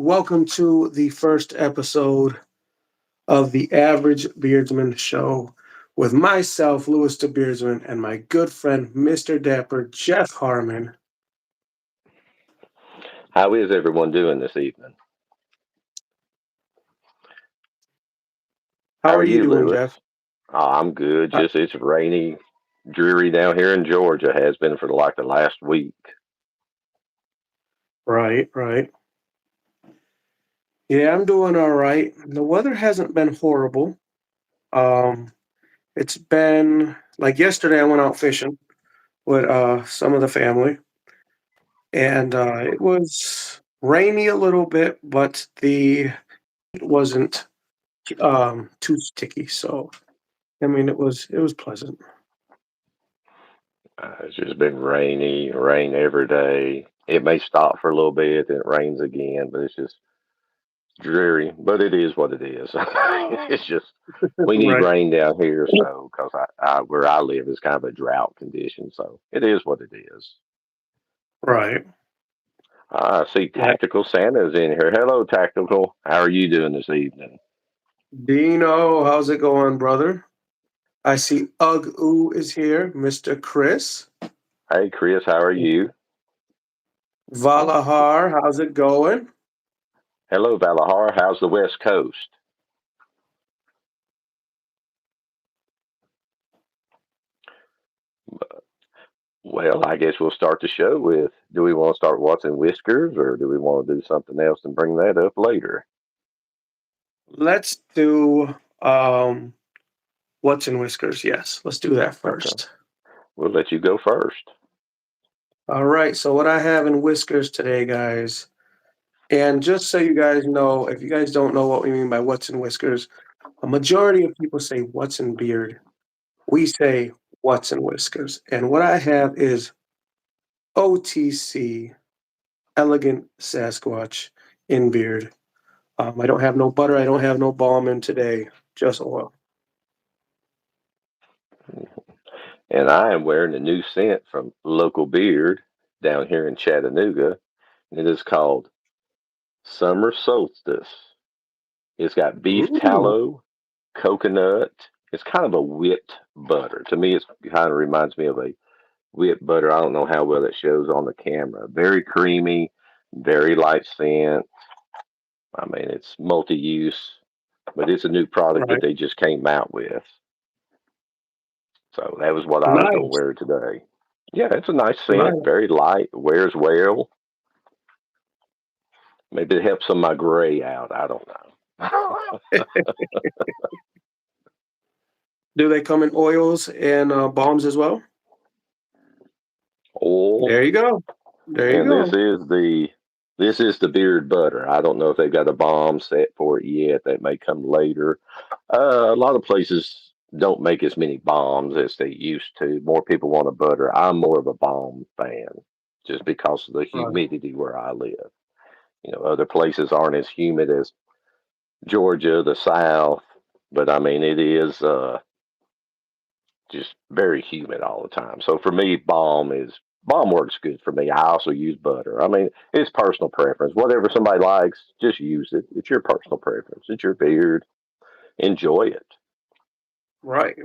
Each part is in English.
Welcome to the first episode of the Average Beardsman Show with myself, Louis the Beardsman, and my good friend, Mr. Dapper, Jeff Harmon. How is everyone doing this evening? How How are are you you, doing, Lewis? Jeff? I'm good. Uh, Just it's rainy, dreary down here in Georgia. Has been for like the last week. right. Yeah, I'm doing all right. The weather hasn't been horrible. Um, it's been like yesterday. I went out fishing with some of the family, and it was rainy a little bit, but the heat wasn't too sticky. So I mean, it was pleasant. It's just been rainy, rain every day. It may stop for a little bit, then it rains again, but it's just dreary. But it is what it is. It's just we need Right, rain down here, so because I where I live is kind of a drought condition, so it is what it is. right. I see Yeah. Tactical Santa's in here. Hello, Tactical. How are you doing this evening? Dino, how's it going, brother? I see Ugg Ooh is here, Mr. Chris. Hey, Chris, how are you? Valahar, how's it going? Hello, Valahar. How's the West Coast? Well, I guess we'll start the show with do we want to start What's in Whiskers or do we want to do something else and bring that up later? Let's do what's in whiskers. Yes, let's do that Okay. first. We'll let you go first. All right, so what I have in whiskers today, guys, and just so you guys know, if you guys don't know what we mean by what's in whiskers, a majority of people say what's in beard. We say what's in whiskers. And what I have is OTC, Elegant Sasquatch in beard. I don't have no butter. I don't have no balm in today, just oil. And I am wearing a new scent from Local Beard down here in Chattanooga. It is called Summer Solstice. It's got beef Ooh, tallow, coconut. It's kind of a whipped butter. To me, it kind of reminds me of a whipped butter. I don't know how well it shows on the camera. Very creamy, very light scent. I mean, it's multi-use, but it's a new product that right. they just came out with. So that was what I was going to Nice. wear today. Yeah, it's a nice scent, Nice. very light, wears well. Maybe it helps some of my gray out. I don't know. Do they come in oils and balms as well? Oil, There you go. There you and go. this is the beard butter. I don't know if they've got a bomb set for it yet. That may come later. A lot of places don't make as many bombs as they used to. More people want a butter. I'm more of a bomb fan, just because of the Right. humidity where I live. Other places aren't as humid as Georgia, the South, but I mean it is just very humid all the time. So for me, balm works good for me. I also use butter. I mean, it's personal preference. Whatever somebody likes, just use it. It's your personal preference. It's your beard. Enjoy it. Right.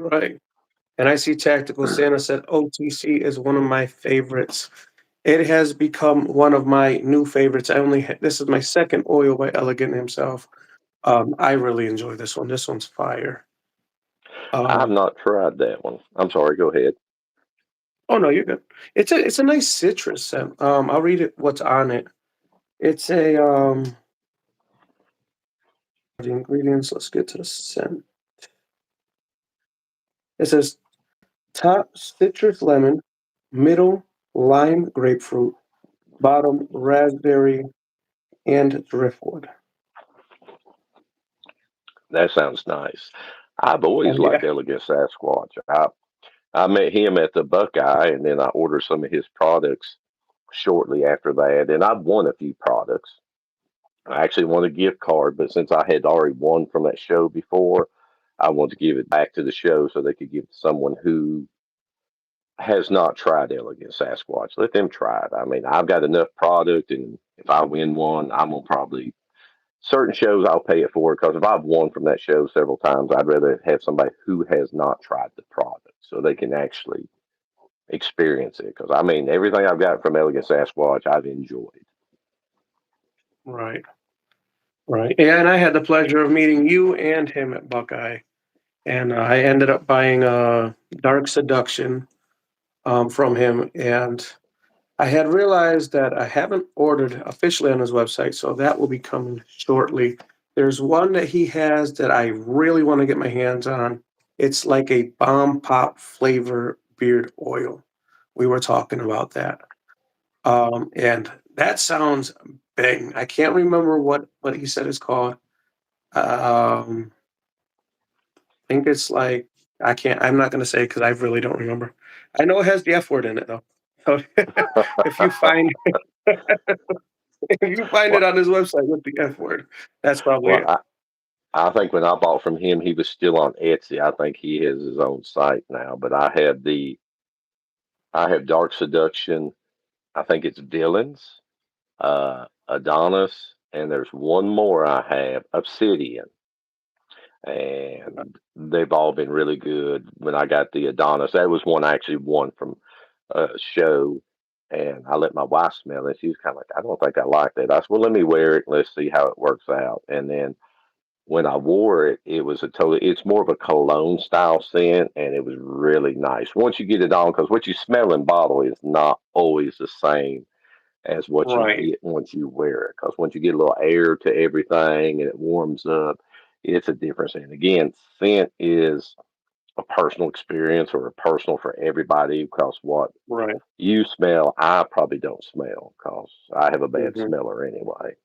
And I see Tactical Santa said OTC is one of my favorites. It has become one of my new favorites. This is my second oil by Elegant himself. I really enjoy this one. This one's fire. I've Um, not tried that one. I'm sorry. Go ahead. oh no, you're good. It's a nice citrus scent. I'll read it. What's on it? It's a the ingredients. Let's get to the scent. It says top citrus lemon, middle lime grapefruit, bottom raspberry and driftwood. That sounds nice. I've always Oh liked yeah. Elegant Sasquatch. I met him at the Buckeye, and then I ordered some of his products shortly after that, and I've won a few products. I actually won a gift card, but since I had already won from that show before, I wanted to give it back to the show so they could give it to someone who has not tried Elegant Sasquatch. Let them try it. I mean, I've got enough product, and if I win one, I'm gonna probably certain shows I'll pay it for because if I've won from that show several times, I'd rather have somebody who has not tried the product so they can actually experience it. Because I mean, everything I've got from Elegant Sasquatch, I've enjoyed. Right. Right. Yeah, and I had the pleasure of meeting you and him at Buckeye, and I ended up buying a Dark Seduction from him, and I had realized that I haven't ordered officially on his website, so that will be coming shortly. There's one that he has that I really want to get my hands on. It's like a bomb pop flavor beard oil. We were talking about that. And that sounds bang. I can't remember what he said it's called. I think it's like I can't. I'm not going to say because I really don't remember. I know it has the F word in it though. So if you find if you find it well, on his website with the F word, that's probably well, it. I think when I bought from him, he was still on Etsy. I think he has his own site now. But I have Dark Seduction. I think it's Villains, Adonis, and there's one more I have, Obsidian, and they've all been really good. When I got the Adonis, that was one I actually won from a show, and I let my wife smell it. She was kind of like, I don't think I like that. I said, well, let me wear it and let's see how it works out. And then when I wore it, it was it's more of a cologne style scent, and it was really nice. Once you get it on, because what you smell in bottle is not always the same as what you Right, get once you wear it. Because once you get a little air to everything and it warms up, it's a difference. And again, scent is a personal experience or a personal for everybody because what right. you smell, I probably don't smell because I have a bad Hmm. smeller anyway.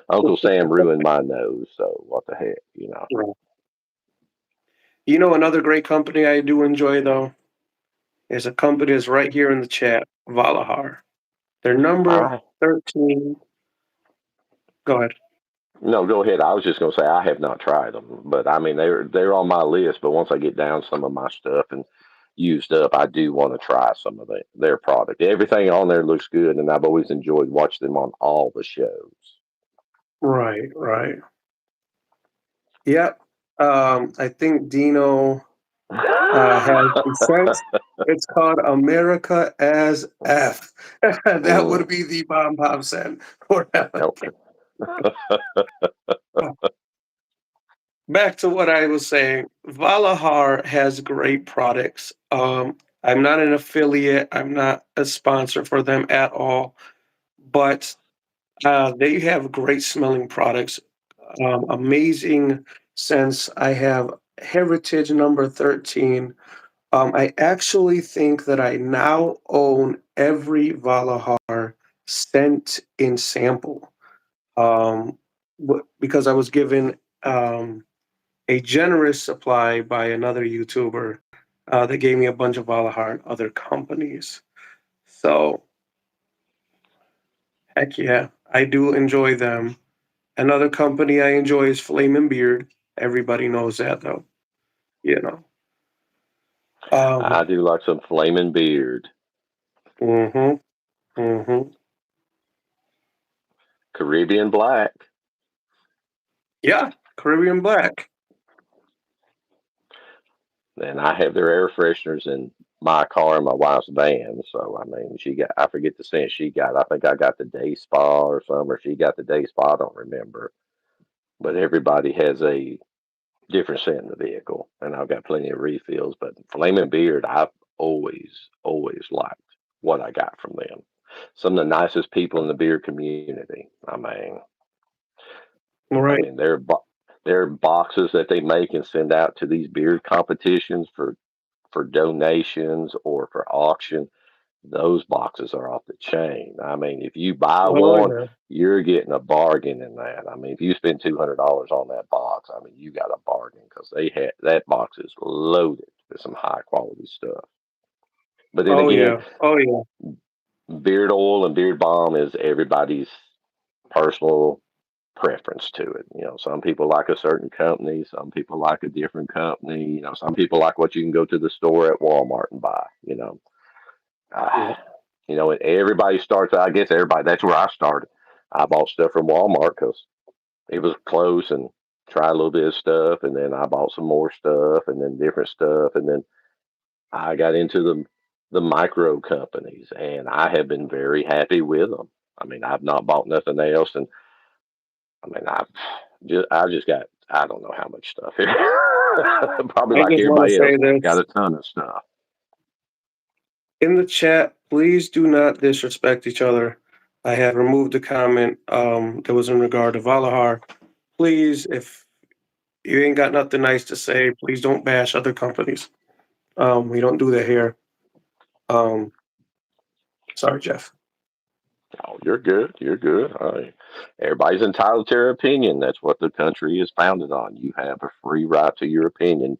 Uncle Sam ruined my nose, so what the heck, you know? Right. You know, another great company I do enjoy though is a company that's right here in the chat, Valahar. They're number I 13. Go ahead. No, go ahead. I was just going to say I have not tried them, but I mean they're on my list. But once I get down some of my stuff and used up, I do want to try some of their product. Everything on there looks good, and I've always enjoyed watching them on all the shows. Right, right. Yep. I think Dino has the sense. It's called America as F. That Mm, would be the bomb pop scent for okay. Elegant. Back to what I was saying, Valahar has great products. I'm not an affiliate. I'm not a sponsor for them at all, but they have great smelling products. Amazing scents. I have Heritage number 13. I actually think that I now own every Valahar scent in sample because I was given a generous supply by another YouTuber that gave me a bunch of Valahar and other companies. So, heck yeah, I do enjoy them. Another company I enjoy is Flame and Beard. Everybody knows that, though. You know. Um, I do like some flaming beard, hmm hmm Caribbean black, Yeah, Caribbean Black. and I have their air fresheners in my car and my wife's van. So I mean, she got I forget the scent she got. I think I got the day spa or something, or she got the day spa. I don't remember, but everybody has a different scent in the vehicle, and I've got plenty of refills. But Flaming Beard, I've always liked what I got from them. Some of the nicest people in the beer community. All I right. mean, their boxes that they make and send out to these beer competitions for donations or for auction. Those boxes are off the chain. I mean, if you buy Oh one, yeah. you're getting a bargain in that. I mean, if you spend $200 on that box, I mean, you got a bargain because they had that box is loaded with some high quality stuff. But then Oh again, yeah. Oh yeah. beard oil and beard balm is everybody's personal preference to it. You know, some people like a certain company, some people like a different company. You know, some people like what you can go to the store at Walmart and buy. Uh, Yeah. and everybody starts. I guess everybody. That's where I started. I bought stuff from Walmart because it was close and tried a little bit of stuff, and then I bought some more stuff, and then different stuff, and then I got into the micro companies, and I have been very happy with them. I mean, I've not bought nothing else, and I mean, I just got I don't know how much stuff here. Probably I like just want to everybody else, say got this a ton of stuff. in the chat. Please do not disrespect each other. I have removed the comment that was in regard to Valahar. Please, if you ain't got nothing nice to say, please don't bash other companies. We don't do that here. Um, sorry, Jeff. Oh, you're good. You're good. Everybody's entitled to their opinion. That's what the country is founded on. You have a free right to your opinion,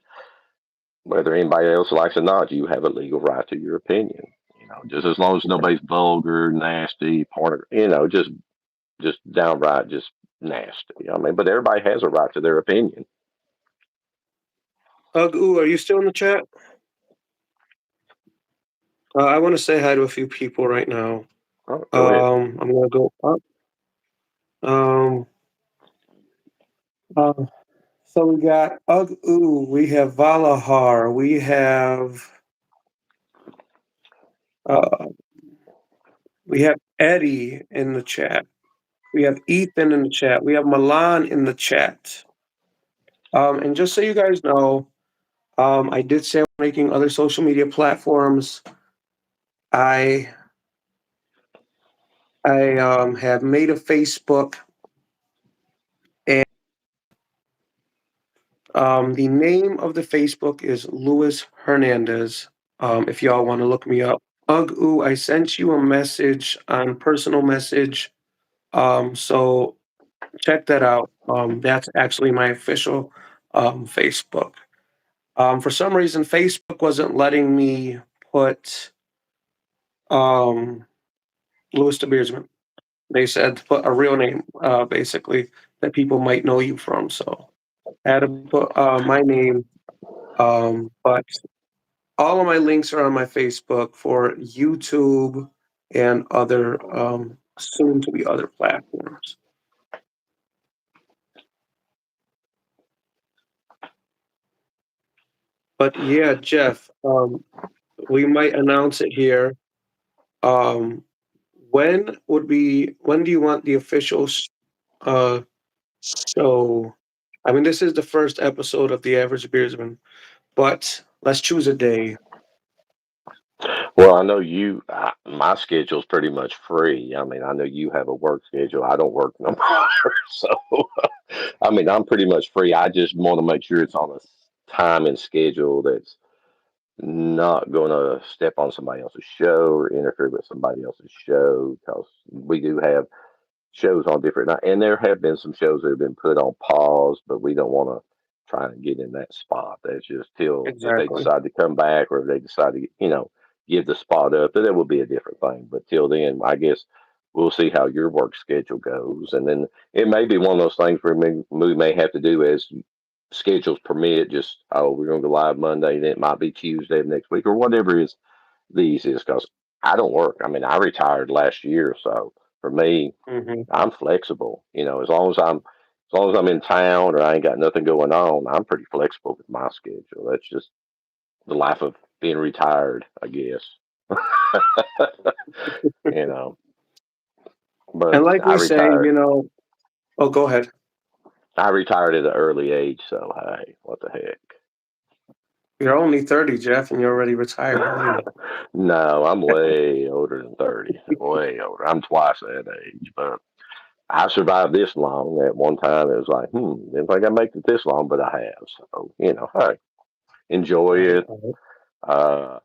whether anybody else likes it or not. You have a legal right to your opinion. Just as long as nobody's vulgar, nasty, porn, just downright just nasty. I mean, but everybody has a right to their opinion. Ooh, are you still in the chat? I want to say hi to a few people right now. Oh, go ahead. I'm gonna go up. Um, uh, so we got Ooh, we have Valahar, we have uh, we have Eddie in the chat. We have Ethan in the chat. We have Milan in the chat. And just so you guys know, I did say I'm making other social media platforms. I I have made a Facebook, and the name of the Facebook is Luis Hernandez. If y'all want to look me up. Ooh, I sent you a message on personal message. So check that out. That's actually my official Facebook. For some reason, Facebook wasn't letting me put um, Louis the Beardsman. They said to put a real name, basically, that people might know you from. So I had to put my name. But all of my links are on my Facebook for YouTube and other soon to be other platforms. But yeah, Jeff, we might announce it here. Um, when do you want the official uh, show? I mean, this is the first episode of The Average Beersman, but let's choose a day. Well, I know my schedule's pretty much free. I mean, I know you have a work schedule. I don't work no more. So, I mean, I'm pretty much free. I just want to make sure it's on a time and schedule that's not going to step on somebody else's show or interfere with somebody else's show because we do have shows on different nights, and there have been some shows that have been put on pause, but we don't want to try and get in that spot. That's just till if they Exactly. decide to come back or if they decide to, give the spot up, then that will be a different thing. But till then, I guess we'll see how your work schedule goes, and then it may be one of those things where we may have to do as schedules permit. Just we're going to go live Monday, and it might be Tuesday of next week or whatever is the easiest. Because I don't work. I mean, I retired last year, so for me, Hmm. I'm flexible. As long as I'm in town or I ain't got nothing going on, I'm pretty flexible with my schedule. That's just the life of being retired, I guess. you know, but And like I we say, retired. oh, go ahead. I retired at an early age, so hey, what the heck? You're only 30, Jeff, and you're already retired. What are you? No, I'm way older than 30. Way older. I'm twice that age, but I survived this long. At one time, it was like, didn't think I'd make it this long, but I have. So, hey, enjoy All right, it. all right. Uh,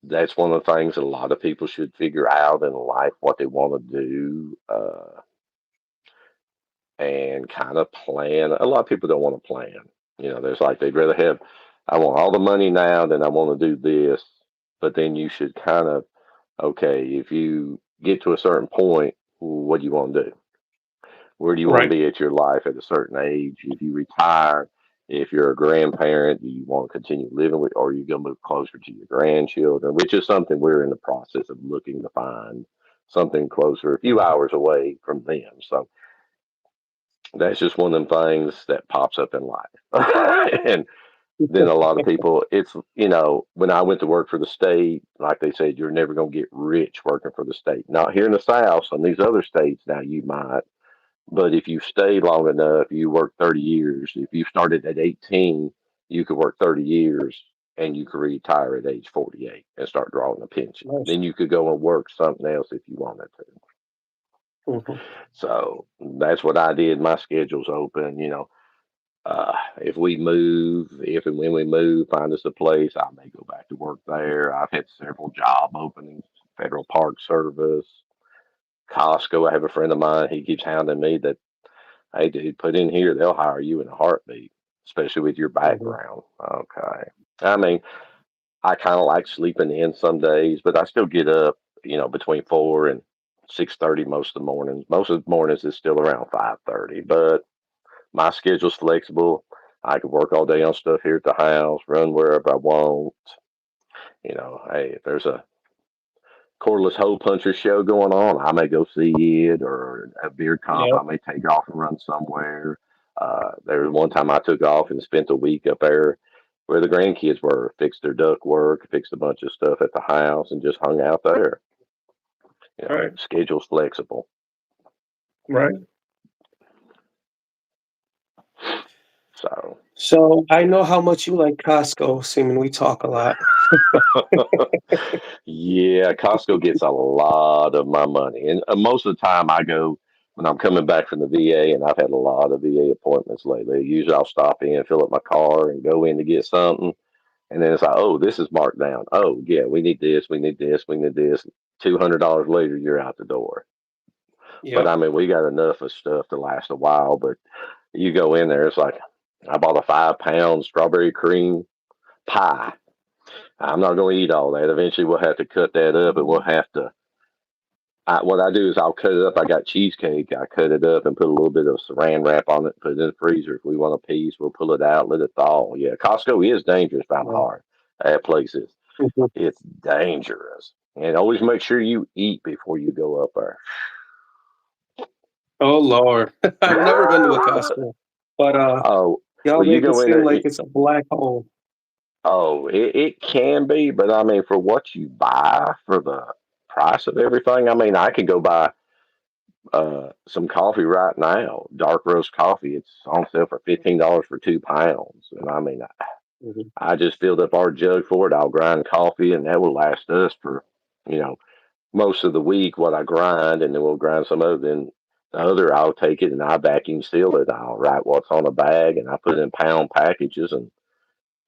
that's one of the things that a lot of people should figure out in life what they want to do and kind of plan. A lot of people don't want to plan. There's like they'd rather have, I want all the money now, then I want to do this. But then you should kind of, okay, if you get to a certain point, what do you want to do? Where do you want to Right. be at your life at a certain age? If you retire, if you're a grandparent, do you want to continue living with, or are you going to move closer to your grandchildren? Which is something we're in the process of looking to find something closer, a few Mhm. hours away from them. So That's just one of them things that pops up in life. And then a lot of people, it's, when I went to work for the state, like they said, you're never going to get rich working for the state. Not here in the South, some of these other states now you might, but if you stay long enough, you work 30 years. If you started at 18, you could work 30 years and you could retire at age 48 and start drawing a pension. Nice. Then you could go and work something else if you wanted to. Mhm. So that's what I did. My schedule's open. If we move, if and when we move, find us a place, I may go back to work there. I've had several job openings, Federal Park Service, Costco. I have a friend of mine. He keeps hounding me that, hey, dude, put in here. They'll hire you in a heartbeat, especially with your Mhm. background. Okay. I mean, I kind of like sleeping in some days, but I still get up, between 4 and 6:30 most of the mornings. Most of the mornings is still around 5:30, but my schedule's flexible. I can work all day on stuff here at the house, run wherever I want. Hey, if there's a cordless hole puncher show going on, I may go see it, or a beard comp, I Yep. may take off and run somewhere. There was one time I took off and spent a week up there where the grandkids were, fixed their duct work, fixed a bunch of stuff at the house, and just hung out there. Right. Schedule's flexible. Right. So, So I know how much you like Costco, seeming we talk a lot. yeah, Costco gets a lot of my money, and most of the time I go when I'm coming back from the VA, and I've had a lot of VA appointments lately. Usually I'll stop in, fill up my car, and go in to get something, and then it's like, oh, this is marked down. Oh, yeah, we need this, we need this, we need this. $200 later, you're out the door. But Yep. I mean, we got enough of stuff to last a while. But you go in there, it's like I bought a 5 pound strawberry cream pie. I'm not going to eat all that. Eventually, we'll have to cut that up, and we'll have to. What I do is I'll cut it up. I got cheesecake. I cut it up and put a little bit of saran wrap on it. Put it in the freezer. If we want a piece, we'll pull it out, let it thaw. Yeah, Costco is dangerous down the Right. heart. That place is. Mhm. It's dangerous. And always make sure you eat before you go up there. Oh Lord, I've never been to a Costco, but Oh, y'all well, you make it go in seem there. like it's a black hole. Oh, it can be, but I mean, for what you buy for the price of everything, I mean, I can go buy some coffee right now, dark roast coffee. It's on sale for $15 for 2 pounds, and I mean, Mhm. I just filled up our jug for it. I'll grind coffee, and that will last us for, you know, most of the week. What I grind, and then we'll grind some of it. Then the other, I'll take it and I vacuum seal it. I'll write what's on a bag, and I put it in pound packages, and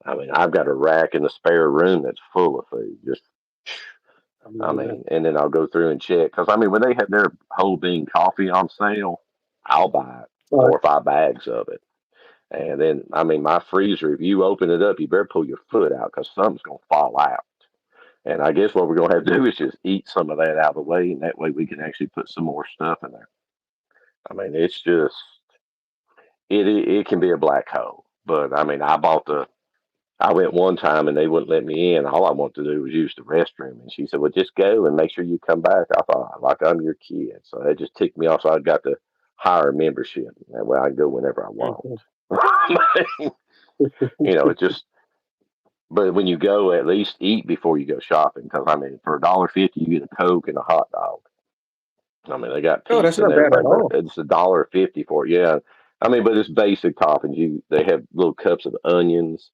I mean, I've got a rack in the spare room that's full of food. Just, I Yeah. mean, and then I'll go through and check because I mean, when they have their whole bean coffee on sale, I'll buy Right. 4 or 5 bags of it. And then, I mean, my freezer, if you open it up, you better pull your foot out because something's going to fall out. And I guess what we're going to have to do is just eat some of that out of the way. And that way we can actually put some more stuff in there. I mean, it's just, it can be a black hole. But I mean, I went one time and they wouldn't let me in. All I wanted to do was use the restroom. And she said, well, just go and make sure you come back. I thought, like, I'm your kid. So that just ticked me off. So I got to hire a membership. That way I can go whenever I want. Mhm. It just, but when you go, at least eat before you go shopping. Because, I mean, for $1.50, you get a Coke and a hot dog. I mean, they got Oh, that's pizza and not bad at everything, but all. it's $1.50 for it. Yeah. I mean, but it's basic toppings. They have little cups of onions,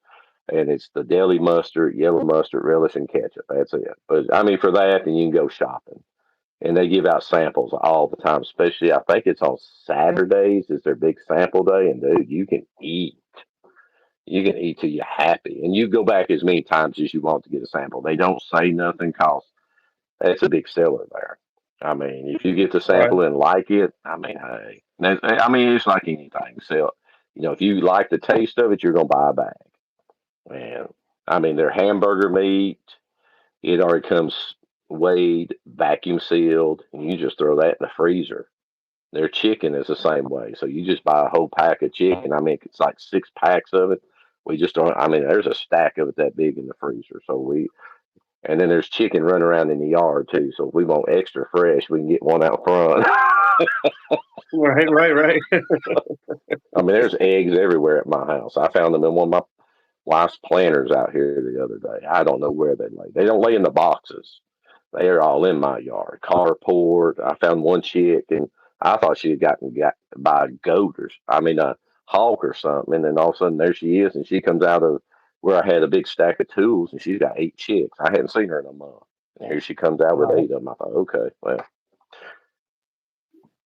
and it's the deli mustard, yellow mustard, relish, and ketchup. That's it. But I mean, for that, then you can go shopping, and they give out samples all the time. Especially, I think it's on Saturdays is their big sample day, and dude, you can eat. You can eat till you're happy, and you go back as many times as you want to get a sample. They don't say nothing, cause that's a big seller there. I mean, if you get the Right. sample and like it, I mean, hey, I mean, it's like anything. Sell, if you like the taste of it, you're gonna buy a bag. And I mean, their hamburger meat, it already comes weighed, vacuum sealed, and you just throw that in the freezer. Their chicken is the same way. So you just buy a whole pack of chicken. I mean, it's like 6 packs of it. We just don't, I mean, there's a stack of it that big in the freezer. So And then there's chicken running around in the yard too. So if we want extra fresh, we can get one out front. Right, right, right. I mean, there's eggs everywhere at my house. I found them in one of my wife's planters out here the other day. I don't know where they lay. They don't lay in the boxes. They are all in my yard. Carport. I found one chick, and I thought she had gotten got by a goat or I mean a hawk or something. And then all of a sudden there she is, and she comes out of where I had a big stack of tools, and she's got 8 chicks. I hadn't seen her in a month. And here she comes out with Wow. 8 of them. I thought, okay, well,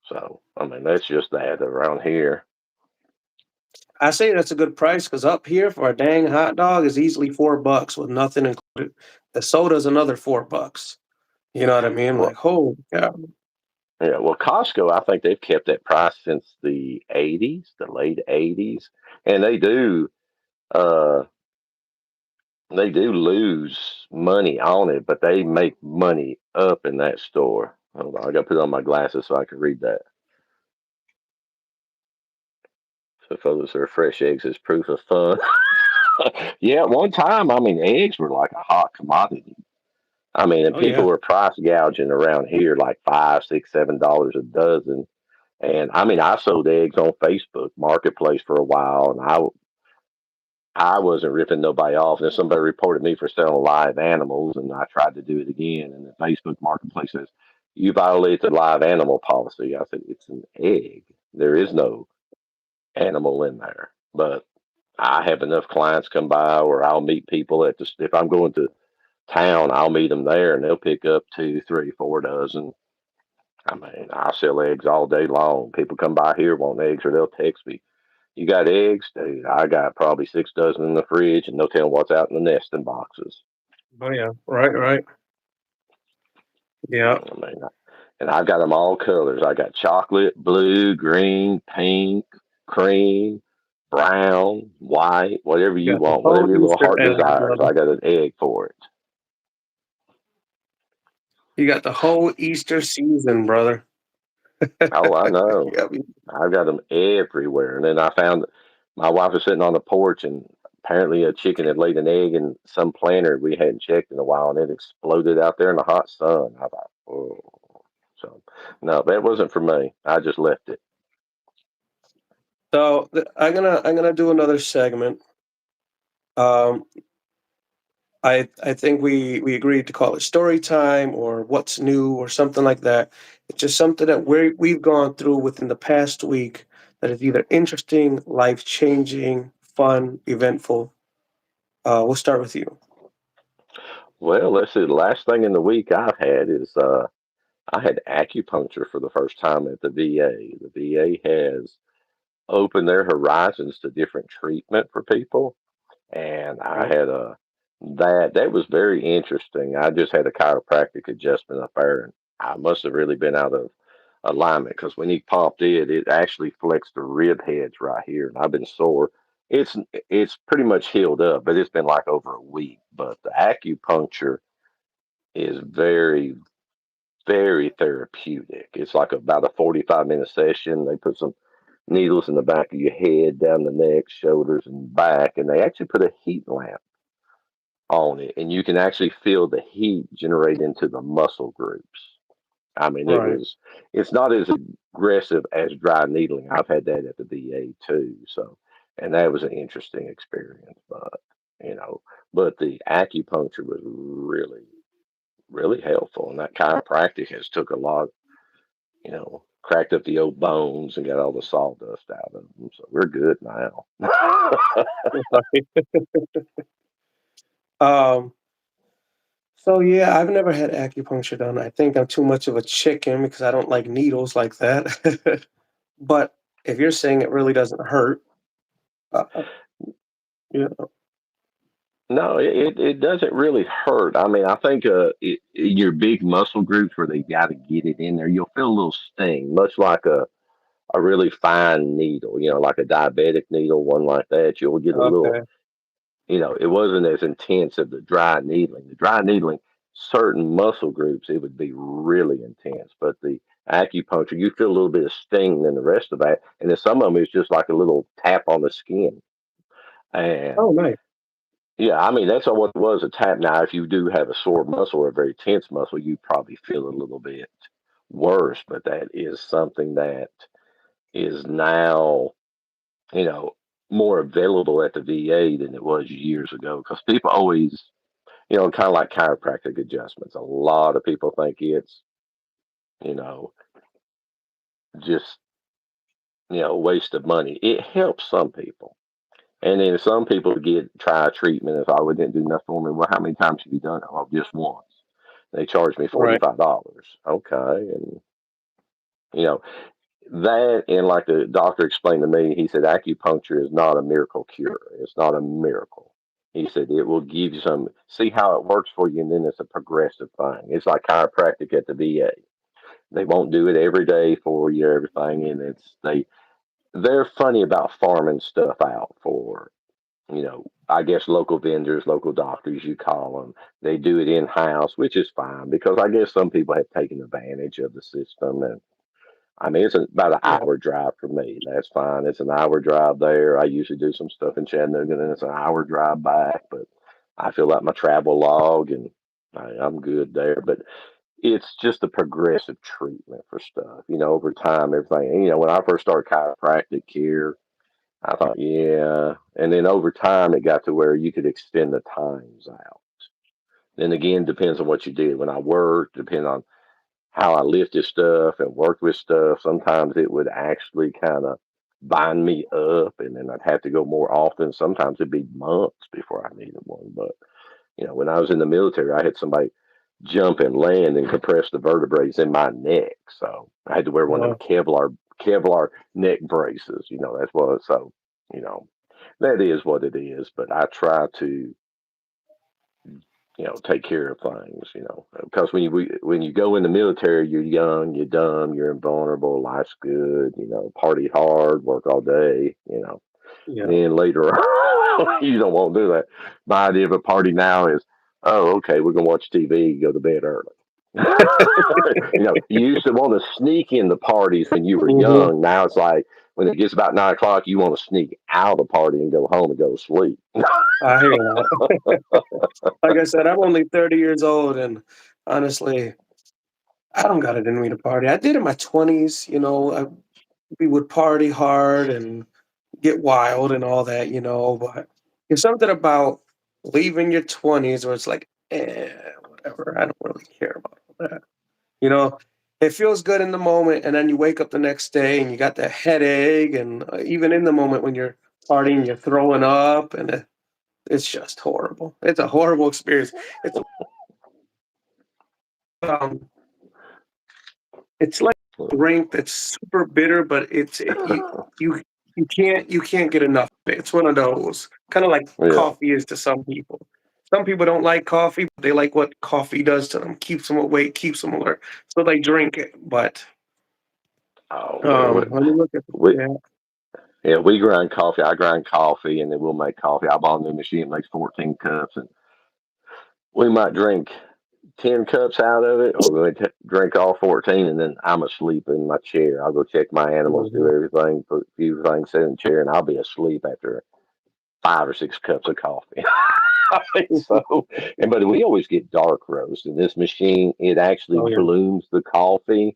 so I mean that's just that around here. I say that's a good price because up here for a dang hot dog is easily $4 with nothing included. The soda's another $4. You know what I mean? Well, Like, holy cow. yeah, well, Costco, I think they've kept that price since the '80s, the late '80s, and uh, they do lose money on it, but they make money up in that store. Hold on, I got to put on my glasses so I can read that. So photos are fresh eggs is proof of fun. Yeah, at one time, I mean, eggs were like a hot commodity. I mean, and Oh people yeah. were price gouging around here like 5, 6, $7 a dozen. And I mean, I sold eggs on Facebook Marketplace for a while, and I wasn't ripping nobody off. And then somebody reported me for selling live animals, and I tried to do it again. And the Facebook Marketplace says, "You violate the live animal policy." I said, "It's an egg. There is no animal in there." But I have enough clients come by, or I'll meet people at the if I'm going to town, I'll meet them there, and they'll pick up 2, 3, 4 dozen. I mean, I sell eggs all day long. People come by here want eggs, or they'll text me, "You got eggs?" Dude, I got probably 6 dozen in the fridge, and no telling what's out in the nesting boxes. Oh yeah. Right, right. Yeah. I mean, and I've got them all colors. I got chocolate, blue, green, pink, cream, brown, white, whatever You you got the want, whole whatever your little Easter heart egg, desires. brother. I got an egg for it. You got the whole Easter season, brother. Oh, I know. Yeah. I've got them everywhere. And then I found my wife was sitting on the porch, and apparently a chicken had laid an egg in some planter we hadn't checked in a while, and it exploded out there in the hot sun. I thought, oh. So, no, that wasn't for me. I just left it. So I'm gonna do another segment. Um, I think we agreed to call it story time or what's new or something like that. It's just something that we've gone through within the past week that is either interesting, life changing, fun, eventful. We'll start with you. Well, let's see. The last thing in the week I've had is I had acupuncture for the first time at the VA. The VA has opened their horizons to different treatment for people, and I Right. had a that was very interesting. I just had a chiropractic adjustment up there, and I must have really been out of alignment because when he popped it, it actually flexed the rib heads right here, and I've been sore. It's pretty much healed up, but it's been like over a week. But the acupuncture is very very therapeutic. It's like about a 45-minute session. They put some needles in the back of your head, down the neck, shoulders, and back, and they actually put a heat lamp on it, and you can actually feel the heat generate into the muscle groups. I mean, Right. it's not as aggressive as dry needling. I've had that at the VA too, so, and that was an interesting experience, but, you know, but the acupuncture was really, really helpful, and that chiropractic has took a lot, cracked up the old bones and got all the sawdust out of them, so we're good now. um, so yeah, I've never had acupuncture done. I think I'm too much of a chicken because I don't like needles like that. But if you're saying it really doesn't hurt, uh, yeah. No, it doesn't really hurt. I mean, I think your big muscle groups where they got to get it in there, you'll feel a little sting, much like a really fine needle, like a diabetic needle, one like that. You'll get a little, Okay. it wasn't as intense as the dry needling. The dry needling, certain muscle groups, it would be really intense. But the acupuncture, you feel a little bit of sting than the rest of that. And then some of them is just like a little tap on the skin. And Oh, nice. Yeah, I mean that's what it was a tap. Now, if you do have a sore muscle or a very tense muscle, you probably feel a little bit worse. But that is something that is now, you know, more available at the VA than it was years ago. Because people always, kind of like chiropractic adjustments. A lot of people think it's, you know, just a waste of money. It helps some people. And then some people try treatment. If I didn't do nothing for me, well, how many times have you done it? Oh, just once. They charged me Right. $45. Okay, and you know that, and like the doctor explained to me, he said acupuncture is not a miracle cure. It's not a miracle. He said it will give you some, see how it works for you, and then it's a progressive thing. It's like chiropractic at the VA. They won't do it every day for you, everything, and they're funny about farming stuff out for, I guess local vendors, local doctors, you call them. They do it in house, which is fine because I guess some people have taken advantage of the system. And I mean, it's about an Yeah. hour drive for me. That's fine. It's an hour drive there. I usually do some stuff in Chattanooga, and it's an hour drive back. But I feel like my travel log, and I'm good there. But it's just a progressive treatment for stuff, over time, everything. And, when I first started chiropractic care, I thought, yeah. And then over time, it got to where you could extend the times out. Then again, depends on what you did. When I worked, depending on how I lifted stuff and worked with stuff, sometimes it would actually kind of bind me up, and then I'd have to go more often. Sometimes it'd be months before I needed one. But when I was in the military, I had somebody jump and land and compress the vertebrae in my neck. So I had to wear one of them Kevlar neck braces. That's what. So you know that is what it is. But I try to take care of things. Because when you go in the military, you're young, you're dumb, you're invulnerable. Life's good. Party hard, work all day. Yeah. Then later on, you don't want to do that. My idea of a party now is, oh, okay, we're gonna watch TV, go to bed early. You used to want to sneak in the parties when you were Hmm. young. Now it's like when it gets about 9 o'clock, you want to sneak out of the party and go home and go to sleep. I hear that. Like I said, I'm only 30 years old, and honestly, I don't got it in me to party. I did in my 20s. We would party hard and get wild and all that. But there's something about leaving your 20s where it's like, whatever. I don't really care about all that. You know, it feels good in the moment, and then you wake up the next day and you got that headache, and even in the moment when you're partying, you're throwing up, and it's just horrible. It's a horrible experience. It's um, it's like a drink that's super bitter, but you you can't get enough of it. It's one of those kind of like Yeah. coffee is to some people. Some people don't like coffee, but they like what coffee does to them. Keeps them awake, keeps them alert, so they drink it. But Oh man, when you look at we, yeah, we grind coffee. I grind coffee, and then we'll make coffee. I bought a new machine, it makes 14 cups, and we might drink 10 cups out of it, or drink all 14, and then I'm asleep in my chair. I'll go check my animals, do mhm. everything, put a few things, sit in the chair, and I'll be asleep after 5 or 6 cups of coffee. So, but we always get dark roast, and this machine, it actually Oh yeah. blooms the coffee.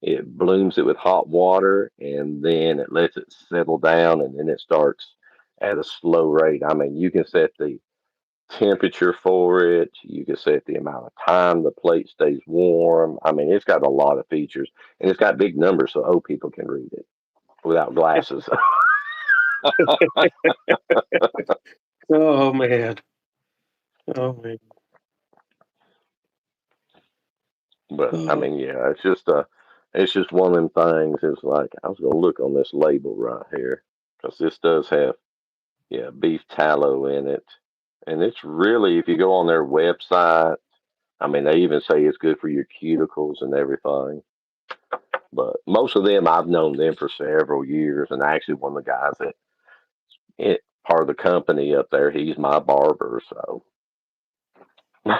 It blooms it with hot water, and then it lets it settle down, and then it starts at a slow rate. I mean, you can set the temperature for it. You can set the amount of time the plate stays warm. I mean, it's got a lot of features, and it's got big numbers so old people can read it without glasses. Oh man. Oh man. But I Oh, mean, yeah, it's just one of them things. It's like I was gonna look on this label right here because this does have, beef tallow in it, and it's really, if you go on their website, I mean, they even say it's good for your cuticles and everything. But most of them, I've known them for several years, and actually one of the guys that part of the company up there, he's my barber. So take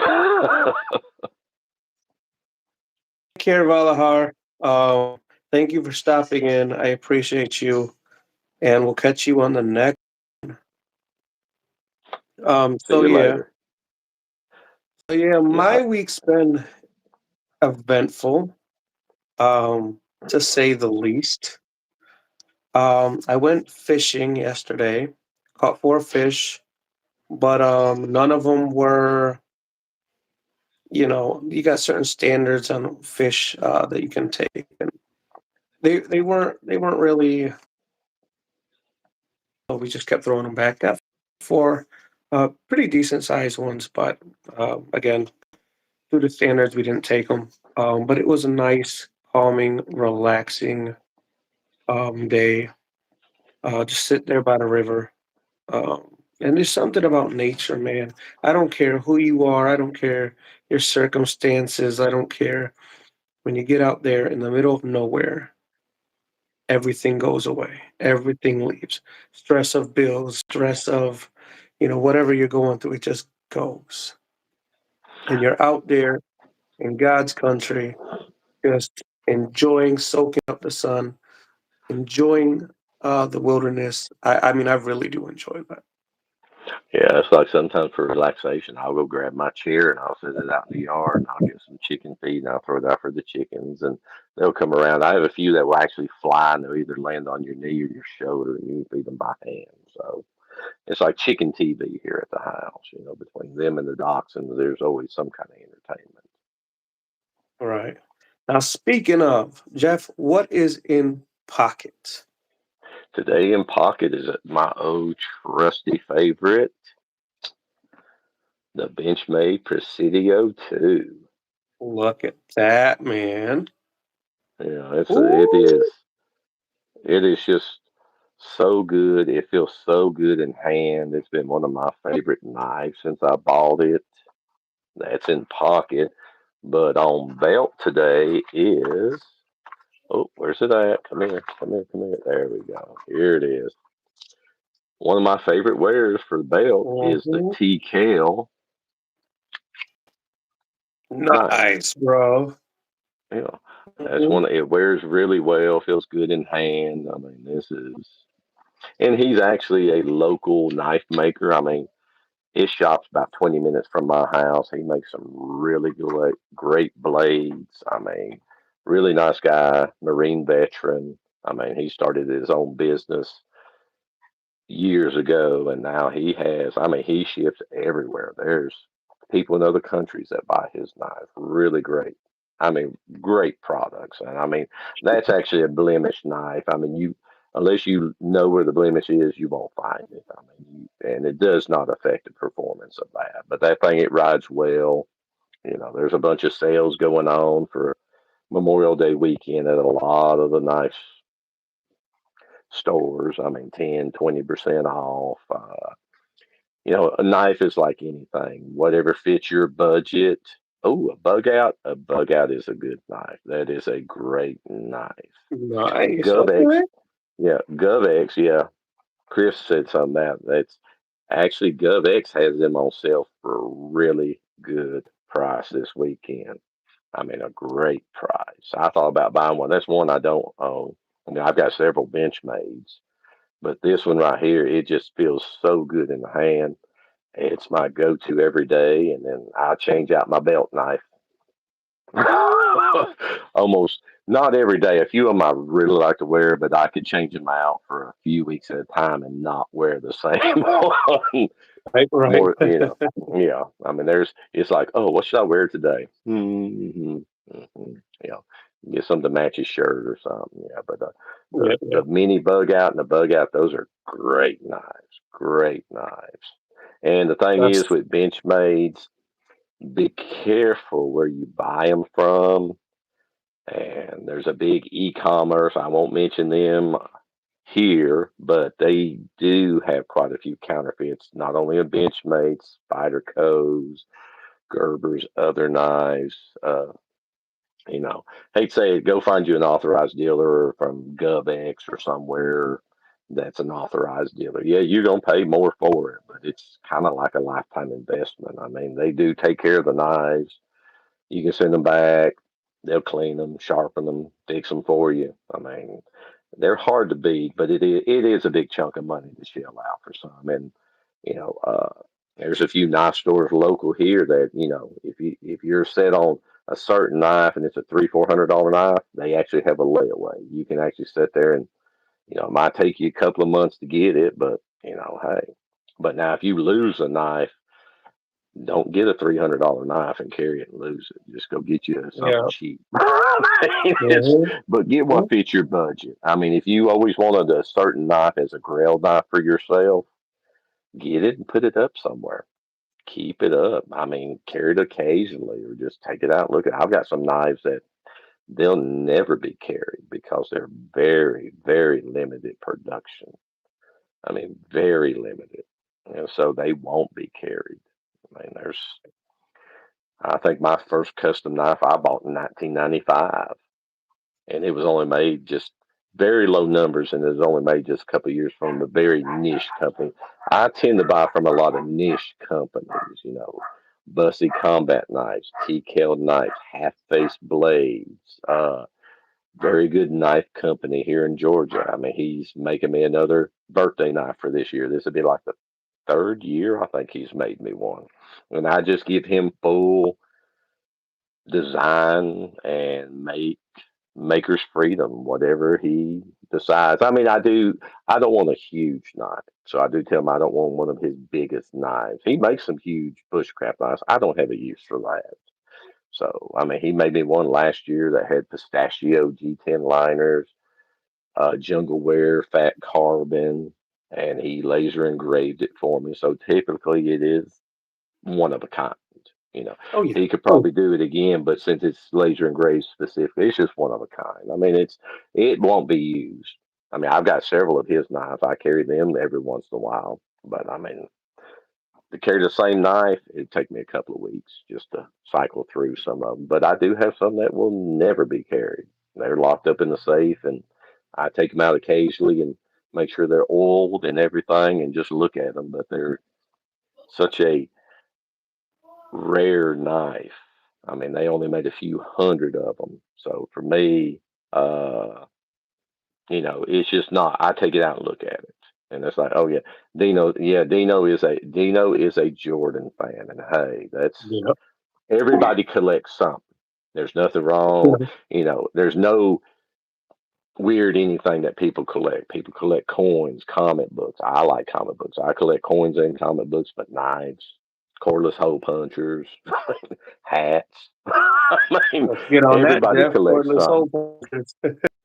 care, Valahar. Thank you for stopping in. I appreciate you, and we'll catch you on the next. See So you yeah, later. Yeah. my week's been eventful, to say the least. I went fishing yesterday, caught 4 fish, but none of them were. You got certain standards on fish that you can take, and they weren't really. We just kept throwing them back. Got 4 pretty decent sized ones, but again, due to standards, we didn't take them. But it was a nice, calming, relaxing day. Just sit there by the river. And there's something about nature, man. I don't care who you are. I don't care your circumstances. I don't care. When you get out there in the middle of nowhere, everything goes away. Everything leaves. Stress of bills, stress of, whatever you're going through, it just goes. And you're out there in God's country, just enjoying soaking up the sun, enjoying the wilderness. I mean, I really do enjoy that. Yeah, it's like sometimes for relaxation, I'll go grab my chair and I'll sit it out in the yard and I'll get some chicken feed and I'll throw it out for the chickens and they'll come around. I have a few that will actually fly and they'll either land on your knee or your shoulder and you can feed them by hand. So it's like chicken TV here at the house, between them and the dachshunds, there's always some kind of entertainment. All right. Now, speaking of, Jeff, what is in pocket? Today in pocket is my old trusty favorite, the Benchmade Presidio 2. Look at that, man. It Ooh, is just so good. It feels so good in hand. It's been one of my favorite knives since I bought it. That's in pocket. But on belt today is, oh, where's it at? Come here, come here, come here. There we go. Here it is. One of my favorite wares for the belt is the mhm. TKL knife. Nice, bro. You know, that's Mhm. it wears really well, feels good in hand. I mean, this is, and he's actually a local knife maker. I mean, his shop's about 20 minutes from my house. He makes some really great blades. I mean, really nice guy, Marine veteran. I mean, he started his own business years ago, and now he has. I mean, he ships everywhere. There's people in other countries that buy his knife. Really great. I mean, great products, and I mean that's actually a blemish knife. I mean, unless you know where the blemish is, you won't find it. I mean, and it does not affect the performance of that. But that thing, it rides well. There's a bunch of sales going on for Memorial Day weekend at a lot of the knife stores. I mean, 10, 20% off. A knife is like anything, whatever fits your budget. Oh, a bug out is a good knife. That is a great knife. Nice. GovX, Okay. yeah, GovX, yeah. Chris said something that's actually GovX has them on sale for a really good price this weekend. I mean, a great price. I thought about buying one. That's one I don't own. I mean, I've got several Benchmades, but this one right here, it just feels so good in the hand. It's my go-to every day, and then I change out my belt knife almost not every day. A few of them I really like to wear, but I could change them out for a few weeks at a time and not wear the same one. Right, right. More, yeah. I mean, it's like, oh, what should I wear today? Yeah, get something to match his shirt or something. Yeah, but Yeah, the yeah. mini bug out and the bug out, those are great knives. And the thing is That's with Benchmades, be careful where you buy them from. And there's a big e-commerce. I won't mention them here, but they do have quite a few counterfeits. Not only a Benchmade, Spider Co's, Gerber's, other knives. Hate to say it, go find you an authorized dealer from GovX or somewhere that's an authorized dealer. Yeah, you're gonna pay more for it, but it's kind of like a lifetime investment. I mean, they do take care of the knives. You can send them back. They'll clean them, sharpen them, fix them for you. I mean, they're hard to beat, but it is a big chunk of money to shell out for some. And you know, uh, There's a few knife stores local here that if you're set on a certain knife and it's a $300-400 knife, they actually have a layaway. You can actually sit there and it might take you a couple of months to get it, but hey. But now if you lose a knife, don't get a $300 knife and carry it and lose it. Just go get you something Yeah. cheap. I mean, Mhm. but get what Mhm. fits your budget. I mean, if you always wanted a certain knife as a grail knife for yourself, get it and put it up somewhere. Keep it up. I mean, carry it occasionally or just take it out and look at. I've got some knives that they'll never be carried because they're very, very limited production. I mean, very limited. And so they won't be carried. I mean, I think my first custom knife I bought in 1995, and it was only made just very low numbers, and it was only made just a couple of years from a very niche company. I tend to buy from a lot of niche companies, Bussy combat knives, TKL knives, half face blades, very good knife company here in Georgia. I mean, he's making me another birthday knife for this year. This would be like the third year I think he's made me one. And I just give him full design and maker's freedom, whatever he decides. I mean, I don't want a huge knife. So I do tell him I don't want one of his biggest knives. He makes some huge bushcraft knives. I don't have a use for that. So, I mean, he made me one last year that had pistachio G10 liners, jungle wear, fat carbon, and he laser engraved it for me. So typically it is one of a kind. You know, Oh yeah. he could Oh, probably do it again, but since it's laser engraved specifically, it's just one of a kind. I mean, it won't be used. I mean, I've got several of his knives. I carry them every once in a while, but I mean, to carry the same knife, it'd take me a couple of weeks just to cycle through some of them. But I do have some that will never be carried. They're locked up in the safe, and I take them out occasionally and make sure they're oiled and everything, and just look at them. But they're such a rare knife. I mean, they only made a few hundred of them. So for me, uh, it's just not. I take it out and look at it, and it's like, oh yeah, Dino. Yeah, Dino is a Jordan fan, and hey, that's yeah. everybody collects something. There's nothing wrong. There's no weird anything that people collect. People collect coins, comic books. I like comic books. I collect coins and comic books, but knives, cordless hole punchers, hats. I mean, Let's get on that, everybody Jeff. collects Cordless something. hole punchers.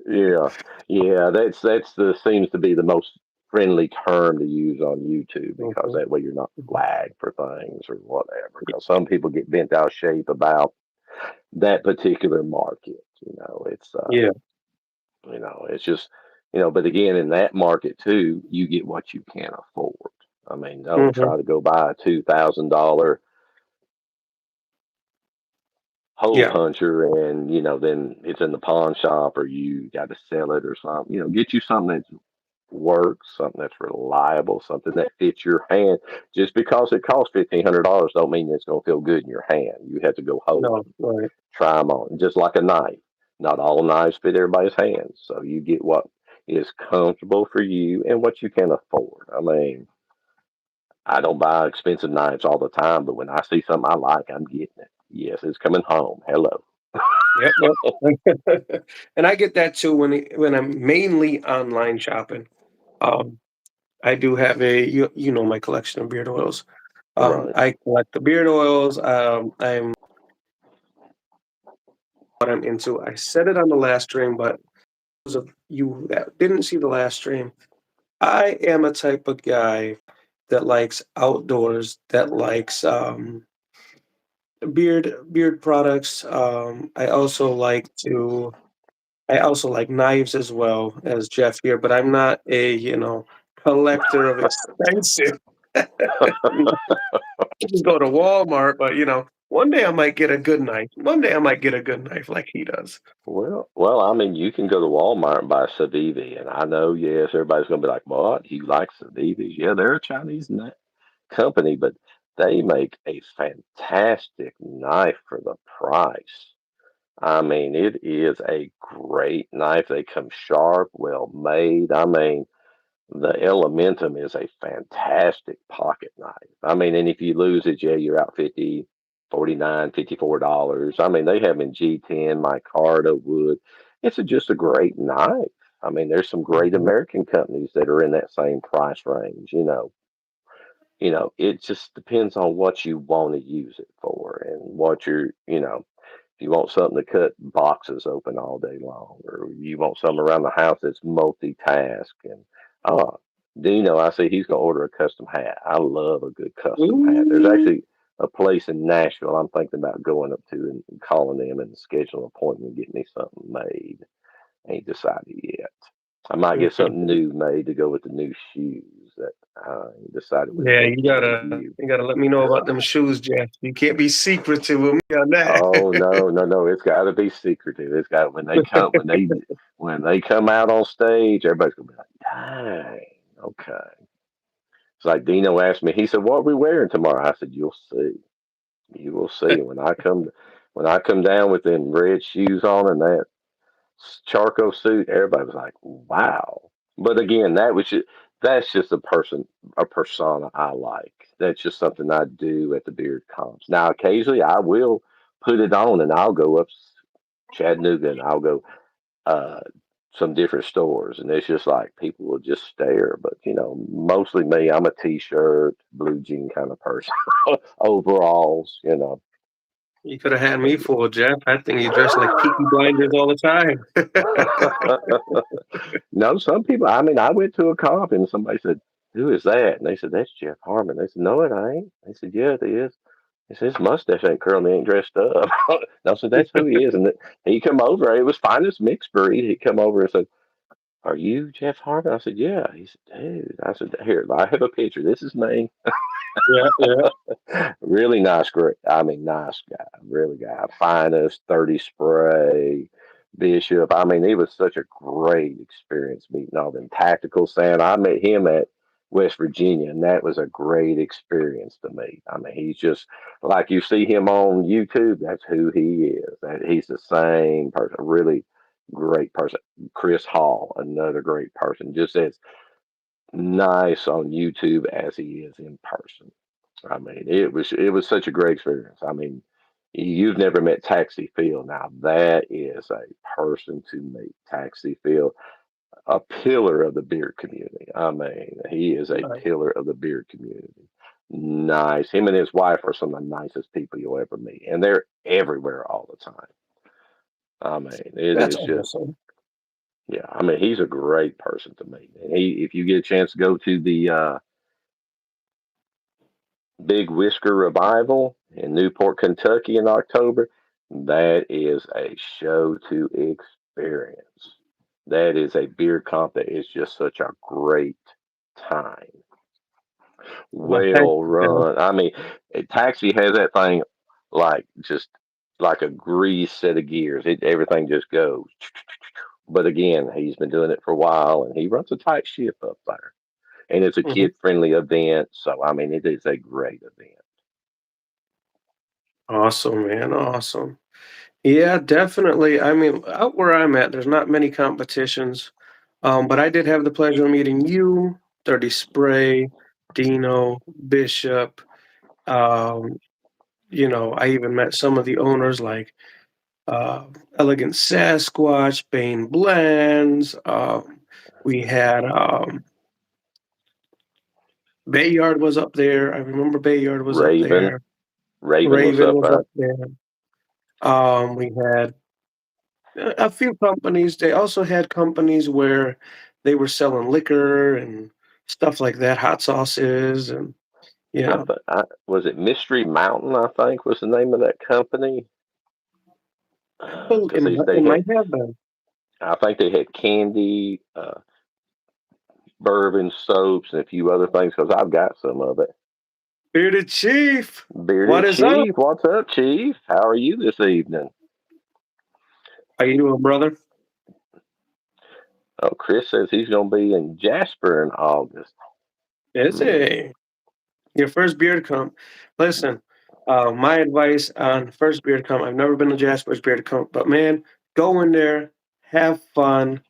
Yeah, yeah. That's the seems to be the most friendly term to use on YouTube because Mhm. that way you're not flagged for things or whatever. Because some people get bent out of shape about that particular market. Yeah. It's just, but again, in that market too, you get what you can afford. I mean, don't Hmm. try to go buy a $2,000 hole Yeah. puncher and, then it's in the pawn shop or you got to sell it or something. Get you something that works, something that's reliable, something that fits your hand. Just because it costs $1,500 don't mean it's going to feel good in your hand. You have to go hold No. them, Right. try them on, just like a knife. Not all knives fit everybody's hands, so you get what is comfortable for you and what you can afford. I mean, I don't buy expensive knives all the time, but when I see something I like, I'm getting it. Yes, it's coming home. Hello. Yep. Yep. And I get that too when I'm mainly online shopping. Um, I do have my collection of beard oils. Right. I collect the beard oils. What I'm into. I said it on the last stream, but those of you that didn't see the last stream, I am a type of guy that likes outdoors, that likes beard products. I also like knives as well as Jeff here, but I'm not a collector of expensive. I can go to Walmart, but one day I might get a good knife. One day I might get a good knife like he does. Well, I mean, you can go to Walmart and buy Civivi, and I know, yes, everybody's going to be like, "What? You like Civivis?" Yeah, they're a Chinese company, but they make a fantastic knife for the price. I mean, it is a great knife. They come sharp, well made. I mean, The Elementum is a fantastic pocket knife. I mean, and if you lose it, yeah, you're out 50, 49, $54. I mean, they have in G10, micarta, wood. Just a great knife. I mean, there's some great Mhm. American companies that are in that same price range. It just depends on what you want to use it for and what if you want something to cut boxes open all day long, or you want something around the house that's multitask. And oh, Dino, I see he's gonna order a custom hat. I love a good custom hat. There's Ooh. actually a place in Nashville I'm thinking about going up to and calling them and schedule an appointment and get me something made. Ain't decided yet. I might get something new made to go with the new shoes that I ain't decided which Yeah, ones you to gotta review. you gotta let me know about them shoes, Jeff. You can't be secretive with me on that. Oh no, no, no! It's got to be secretive. It's got when they come out on stage, everybody's gonna be like, "Dang, okay." It's like Dino asked me. He said, "What are we wearing tomorrow?" I said, "You'll see. You will see when I come down with them red shoes on and that charcoal suit." Everybody was like, "Wow!" But again, that's just a persona I like. That's just something I do at the beard comps. Now, occasionally, I will put it on and I'll go up Chattanooga and I'll go uh, some different stores, and it's just like people will just stare. But mostly me, I'm a t-shirt, blue jean kind of person, overalls. You could have had But me fooled, Jeff. I think you dress like Peaky Blinders all the time. No, some people. I mean, I went to a comp and somebody said, "Who is that?" And they said, "That's Jeff Harmon." They said, "No, it ain't." They said, "Yeah, it is." He said, "His mustache ain't curly, he ain't dressed up." And I said, "That's who he is." And he come over. It was finest mixed breed. He come over and said, "Are you Jeff Harmon?" I said, "Yeah." He said, "Dude," I said, "Here, I have a picture. This is me." Yeah, yeah. Really nice, great. I mean, nice guy, really guy. Finest 30 spray, Bishop. I mean, it was such a great experience meeting all them tactical sound. I met him at West Virginia, and that was a great experience to meet. I mean, he's just like you see him on YouTube. That's who he is. He's the same person. Really great person. Chris Hall, another great person. Just as nice on YouTube as he is in person. I mean, it was such a great experience. I mean, you've never met Taxi Phil. Now that is a person to meet. Taxi Phil, a pillar of the beard community. I mean, he is a Nice. pillar of the beard community. Nice. Him and his wife are some of the nicest people you'll ever meet, and they're everywhere all the time. I mean, it That's is just awesome. yeah. I mean, he's a great person to meet, and if you get a chance to go to the Big Whisker Revival in Newport, Kentucky in October. That is a show to experience. That is a beer comp that is just such a great time. Well, thank Well you, Jeff. run. I mean, a taxi has that thing like just like a grease set of gears. Everything just goes. But again, he's been doing it for a while and he runs a tight ship up there. And it's a Mhm. kid friendly event. So, I mean, it is a great event. Awesome, man. Awesome. Yeah, definitely. I mean, out where I'm at, there's not many competitions. But I did have the pleasure of meeting you, 30 Spray, Dino, Bishop. Um, I even met some of the owners like uh, Elegant Sasquatch, Bane Blends. We had Bayard was up there. I remember Bayard was up Raven. there. Raven was Raven up was there. up there. We had a few companies. They also had companies where they were selling liquor and stuff like that, hot sauces, and you know, Was it Mystery Mountain? I think was the name of that company. it Because they it had, might have been. I think they had candy, bourbon, soaps, and a few other things. Because I've got some of it. Bearded Chief, what Bearded is up? Chief, what's up, Chief? How are you this evening? How you doing, brother? Oh, Chris says he's going to be in Jasper in August. Is Hmm. it your first beard comp? Listen, my advice on first beard comp. I've never been to Jasper's beard comp, but man, go in there, have fun.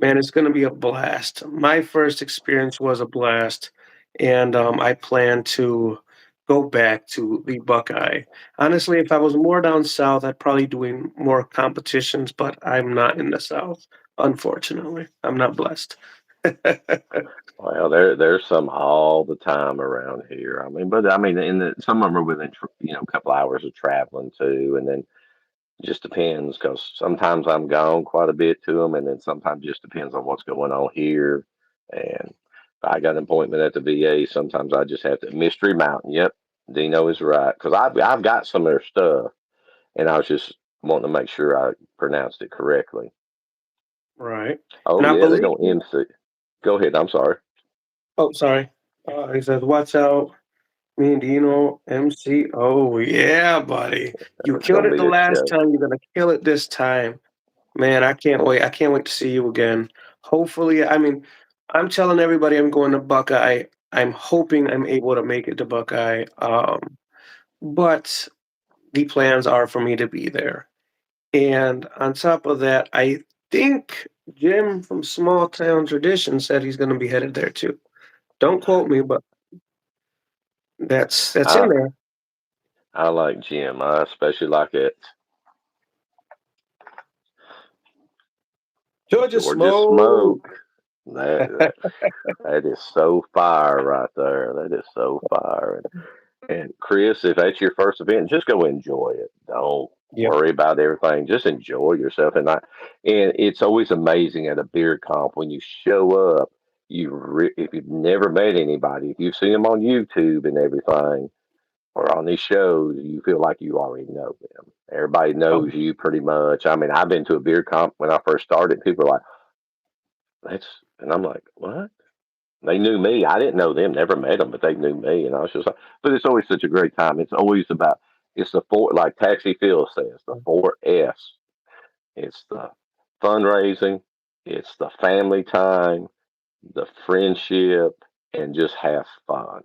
Man, it's going to be a blast. My first experience was a blast, and I plan to go back to the Buckeye. Honestly, if I was more down south, I'd probably doing more competitions, but I'm not in the south. Unfortunately, I'm not blessed. Well, there's some all the time around here. I mean, but I mean, some of them are within a couple hours of traveling too, and then it just depends because sometimes I'm gone quite a bit to them, and then sometimes just depends on what's going on here. And if I got an appointment at the VA, sometimes I just have to Mystery Mountain. Yep, Dino is right because I've got some of their stuff, and I was just wanting to make sure I pronounced it correctly. Right, Oh and I yeah, they believe. don't MC. Go ahead. I'm sorry. Oh, sorry. He says, "Watch out, me and Dino MC." Oh yeah, buddy, you It's killed gonna it the be a last show. time. You're gonna kill it this time. Man, I can't wait. I can't wait to see you again. Hopefully, I mean, I'm telling everybody I'm going to Buckeye. I'm hoping I'm able to make it to Buckeye. But the plans are for me to be there. And on top of that, I think Jim from Small Town Tradition said he's going to be headed there too. Don't quote me, but that's in I there. I like Jim. I especially like it. Georgia Georgia Smoke. Smoke. That that is so fire right there. That is so fire. And Chris, if that's your first event, just go enjoy it. Don't Yep. worry about everything. Just enjoy yourself. And it's always amazing at a beer comp when you show up. If you've never met anybody, if you've seen them on YouTube and everything, or on these shows, you feel like you already know them. Everybody Oh, knows you pretty much. I mean, I've been to a beer comp when I first started. People are like, "That's," and I'm like, "What?" They knew me. I didn't know them. Never met them, but they knew me, and I was just like, "But it's always such a great time. It's always about it's the four, like Taxi Phil says, the four F's. It's the fundraising, it's the family time, the friendship, and just have fun.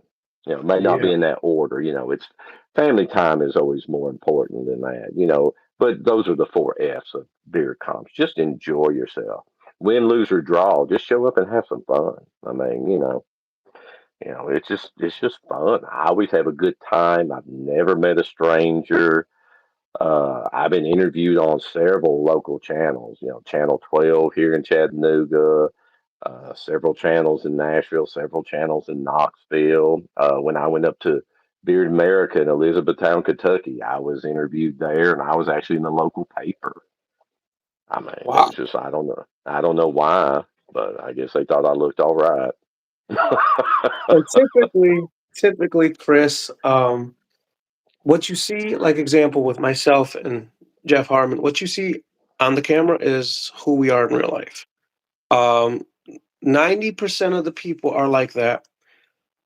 It may not yeah. be in that order. It's family time is always more important than that. But those are the four F's of beer comps. Just enjoy yourself. Win, lose, or draw. Just show up and have some fun. I mean, it's just fun. I always have a good time. I've never met a stranger. I've been interviewed on several local channels, Channel 12 here in Chattanooga, several channels in Nashville, several channels in Knoxville. When I went up to Beard America in Elizabethtown, Kentucky, I was interviewed there, and I was actually in the local paper. I mean, it Wow. was just I don't know why, but I guess they thought I looked all right. So typically, Chris, what you see, like example with myself and Jeff Harmon, what you see on the camera is who we are in real life. Um, 90% of the people are like that.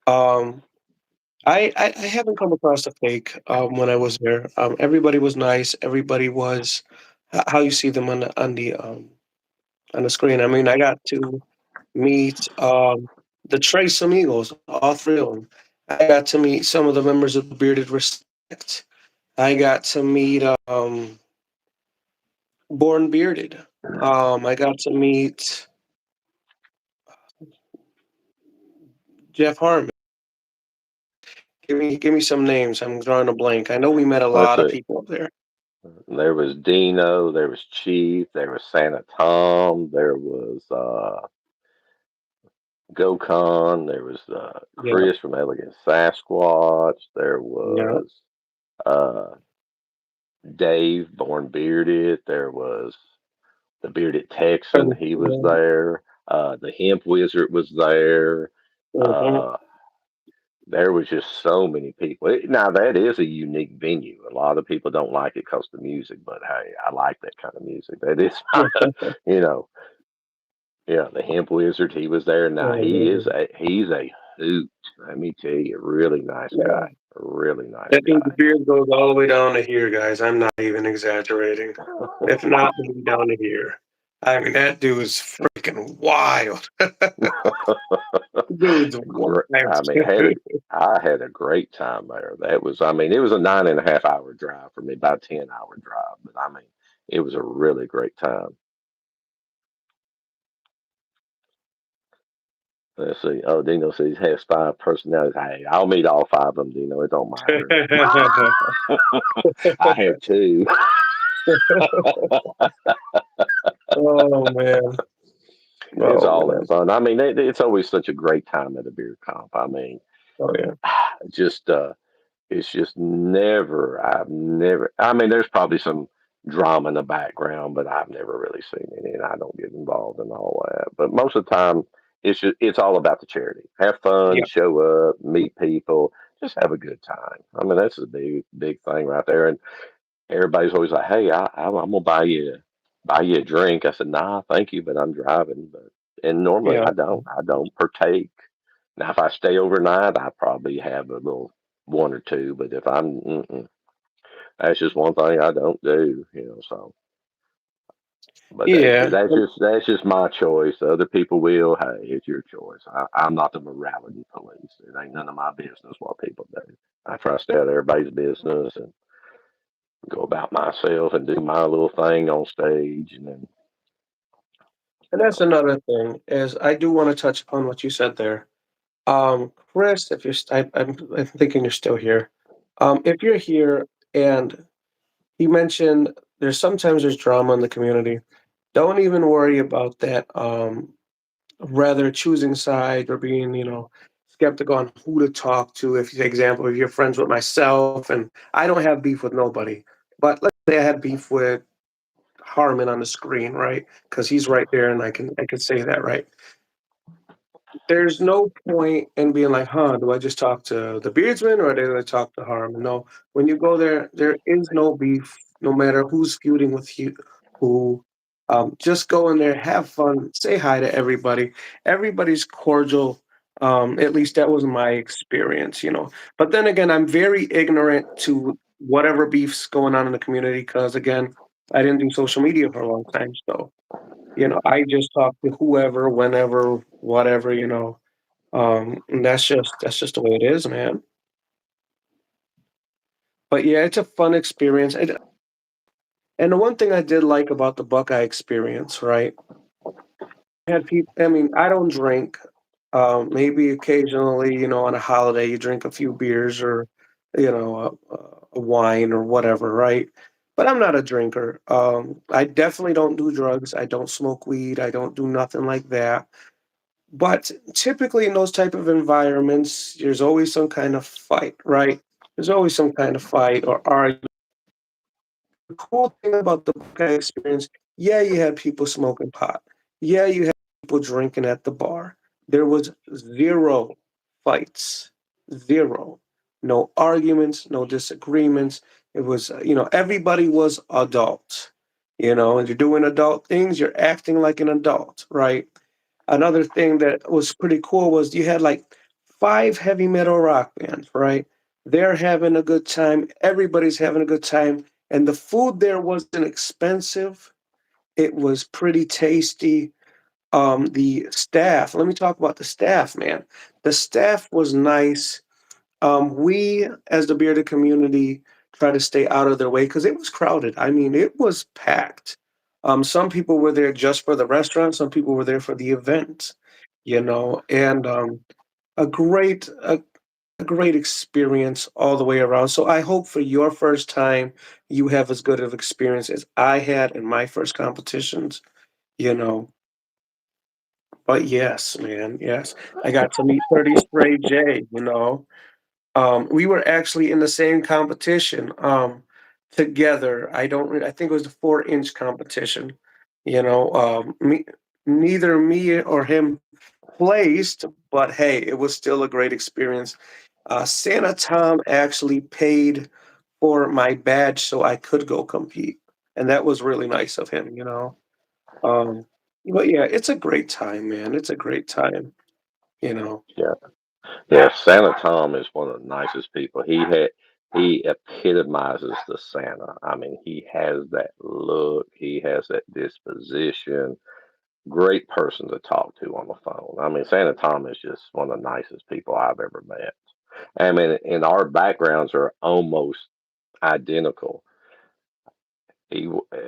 Um, I haven't come across a fake when I was there. Everybody was nice. Everybody was how you see them on the screen. I mean, I got to meet the Trace Amigos, all three of them. I got to meet some of the members of Bearded Respect. I got to meet Born Bearded. I got to meet Jeff Harmon. Give me some names. I'm drawing a blank. I know we met a Let's lot of see. people up there. There was Dino, there was Chief, there was Santa Tom, there was Gokon, there was Yeah, Chris from Elegant Sasquatch, there yeah, was uh, Dave, Born Bearded, there was the Bearded Texan, he was yeah. there, the Hemp Wizard was there. Mhm. Uh, there was just so many people. Now that is a unique venue. A lot of people don't like it because of the music, but hey, I like that kind of music. That is, you know, yeah. The Hemp Wizard, he was there. Now Mhm. he's a hoot. Let me tell you, really nice guy. Yeah. A really nice That means the guy. beard goes all the way down to here, guys. I'm not even exaggerating. If not, maybe down to here. I mean, that dude is freaking wild. Dude's wild. I mean, I had a great time there. I mean, it was a 9.5 hour drive for me, about 10 hour drive, but I mean, it was a really great time. Let's see. Oh, Dino says he has five personalities. Hey, I'll meet all five of them, Dino. It don't matter. I have two. Oh man. It's Oh all in man. fun. I mean, it's always such a great time at a beer comp. I mean, Oh yeah. just it's just never. I've never. I mean, there's probably some drama in the background, but I've never really seen any, and I don't get involved in all that. But most of the time, it's all about the charity. Have fun, Yeah. show up, meet people, just have a good time. I mean, that's a big thing right there. And everybody's always like, "Hey, I'm gonna buy you a drink." I said, "Nah, thank you, but I'm driving." But and normally Yeah. I don't partake. Now, if I stay overnight, I probably have a little one or two. But if that's just one thing I don't do. So. But Yeah. that's just my choice. Other people will. Hey, it's your choice. I'm not the morality police. It ain't none of my business what people do. I try to stay out of everybody's business and go about myself and do my little thing on stage, and then And you that's know, another thing is I do want to touch upon what you said there. Chris, if you're, I'm thinking you're still here. If you're here and he mentioned there's drama in the community, don't even worry about that. Rather choosing side or being, skeptical on who to talk to. If, for example, if you're friends with myself and I don't have beef with nobody, but let's say I had beef with Harmon on the screen, right? Because he's right there, and I can say that, right? There's no point in being like, huh, do I just talk to the Beardsmen or do I talk to Harmon? No, when you go there, there is no beef, no matter who's feuding with you, who. Just go in there, have fun, say hi to everybody. Everybody's cordial. At least that was my experience. But then again, I'm very ignorant to whatever beef's going on in the community because, again, I didn't do social media for a long time. So, I just talk to whoever, whenever, whatever. And that's just the way it is, man. But yeah, it's a fun experience. And the one thing I did like about the Buckeye experience, right? Had people. I mean, I don't drink. Maybe occasionally, on a holiday, you drink a few beers or, a wine or whatever, right? But I'm not a drinker. I definitely don't do drugs. I don't smoke weed. I don't do nothing like that. But typically in those type of environments, there's always some kind of fight, right? There's always some kind of fight or argument. The cool thing about the Buckeye experience, yeah, you had people smoking pot. Yeah, you had people drinking at the bar. There was zero fights, zero. No arguments, no disagreements. It was, everybody was adult, and you're doing adult things, you're acting like an adult, right? Another thing that was pretty cool was you had like five heavy metal rock bands, right? They're having a good time. Everybody's having a good time. And the food there wasn't expensive. It was pretty tasty. The staff, let me talk about the staff, man. The staff was nice. We, as the bearded community, try to stay out of their way because it was crowded. I mean, it was packed. Some people were there just for the restaurant. Some people were there for the event, and a great, a great experience all the way around. So I hope for your first time, you have as good of experience as I had in my first competitions. You know, but yes, man, yes, I got to meet 30 Spray J. We were actually in the same competition together. I think it was the 4-inch competition. Neither me or him placed, but hey, it was still a great experience. Santa Tom actually paid for my badge so I could go compete, and that was really nice of him. Um, but yeah, it's a great time, man. It's a great time. You know. yeah, yeah. Santa Tom is one of the nicest people. He epitomizes the Santa. I mean, he has that look. He has that disposition. Great person to talk to on the phone. I mean, Santa Tom is just one of the nicest people I've ever met. I mean, and our backgrounds are almost identical.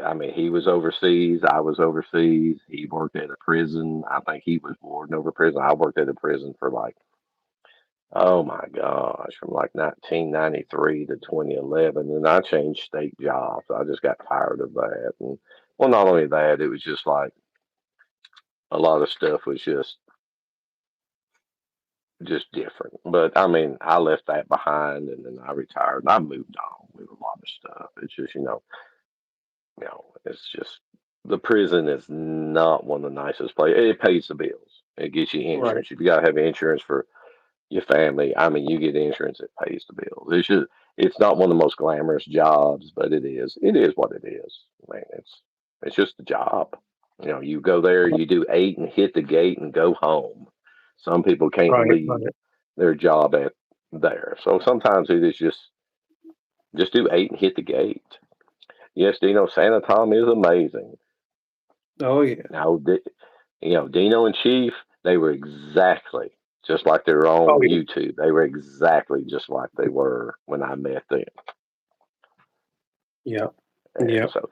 I mean, he was overseas. I was overseas. He worked at a prison. I think he was warden over prison. I worked at a prison for like, oh my gosh, from like 1993 to 2011. And I changed state jobs. I just got tired of that. And well, not only that, it was just like a lot of stuff was just different. But I mean, I left that behind and then I retired and I moved on with a lot of stuff. It's just, it's just the prison is not one of the nicest places. It pays the bills. It gets you Right. insurance. If you gotta have insurance for your family, I mean, you get insurance that pays the bills. It's not one of the most glamorous jobs, but it is. It is what it is. I mean, it's just a job. You go there, you do 8 and hit the gate and go home. Some people can't Right. leave Right. their job at there. So sometimes it is just do 8 and hit the gate. Yes, Dino, Santa Tom is amazing. Oh yeah. Now, Dino and Chief, they were exactly just like they're Oh on yeah. YouTube. They were exactly just like they were when I met them. Yeah. And Yeah. so,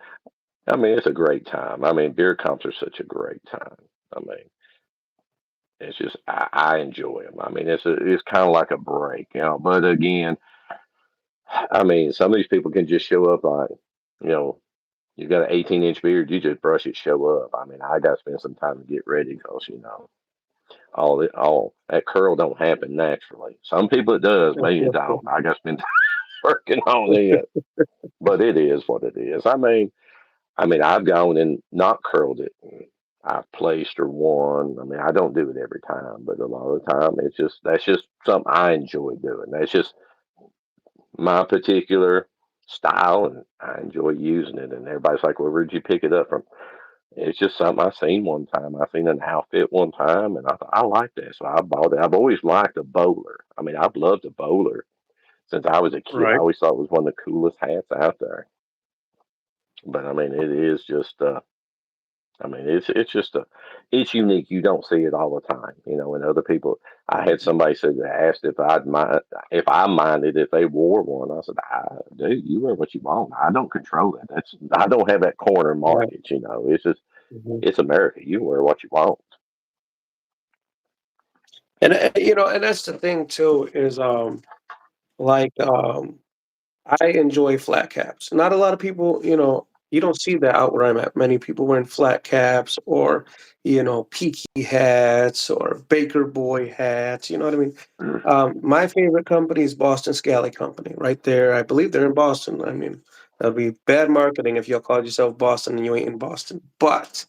I mean, it's a great time. I mean, beer comps are such a great time. I mean, it's just I enjoy them. I mean, it's kind of like a break. But again, I mean, some of these people can just show up like, you know, you got an 18-inch beard, you just brush it, show up. I mean, I got to spend some time to get ready because all that curl don't happen naturally. Some people it does, me it don't. I got to spend time working on it, but it is what it is. I mean, I've gone and not curled it. I've placed or won. I mean, I don't do it every time, but a lot of the time, that's just something I enjoy doing. That's just my particular style, and I enjoy using it. And everybody's like, "Well, where'd you pick it up from?" It's just something I seen one time. I seen an outfit one time, and I thought I like that, so I bought it. I've always liked a bowler. I mean, I've loved a bowler since I was a kid. I Right. always thought it was one of the coolest hats out there. But I mean, it is just. I mean, it's unique. You don't see it all the time, And other people, I had somebody said that asked if I minded if they wore one. I said, dude, you wear what you want. I don't control that. I don't have that corner Right. market. It's just Mhm. it's America. You wear what you want. And and that's the thing too is like I enjoy flat caps. Not a lot of people, you don't see that out where I'm at. Many people wearing flat caps or, peaky hats or baker boy hats. You know what I mean? My favorite company is Boston Scally Company, right there. I believe they're in Boston. I mean, that'd be bad marketing if y'all called yourself Boston and you ain't in Boston. But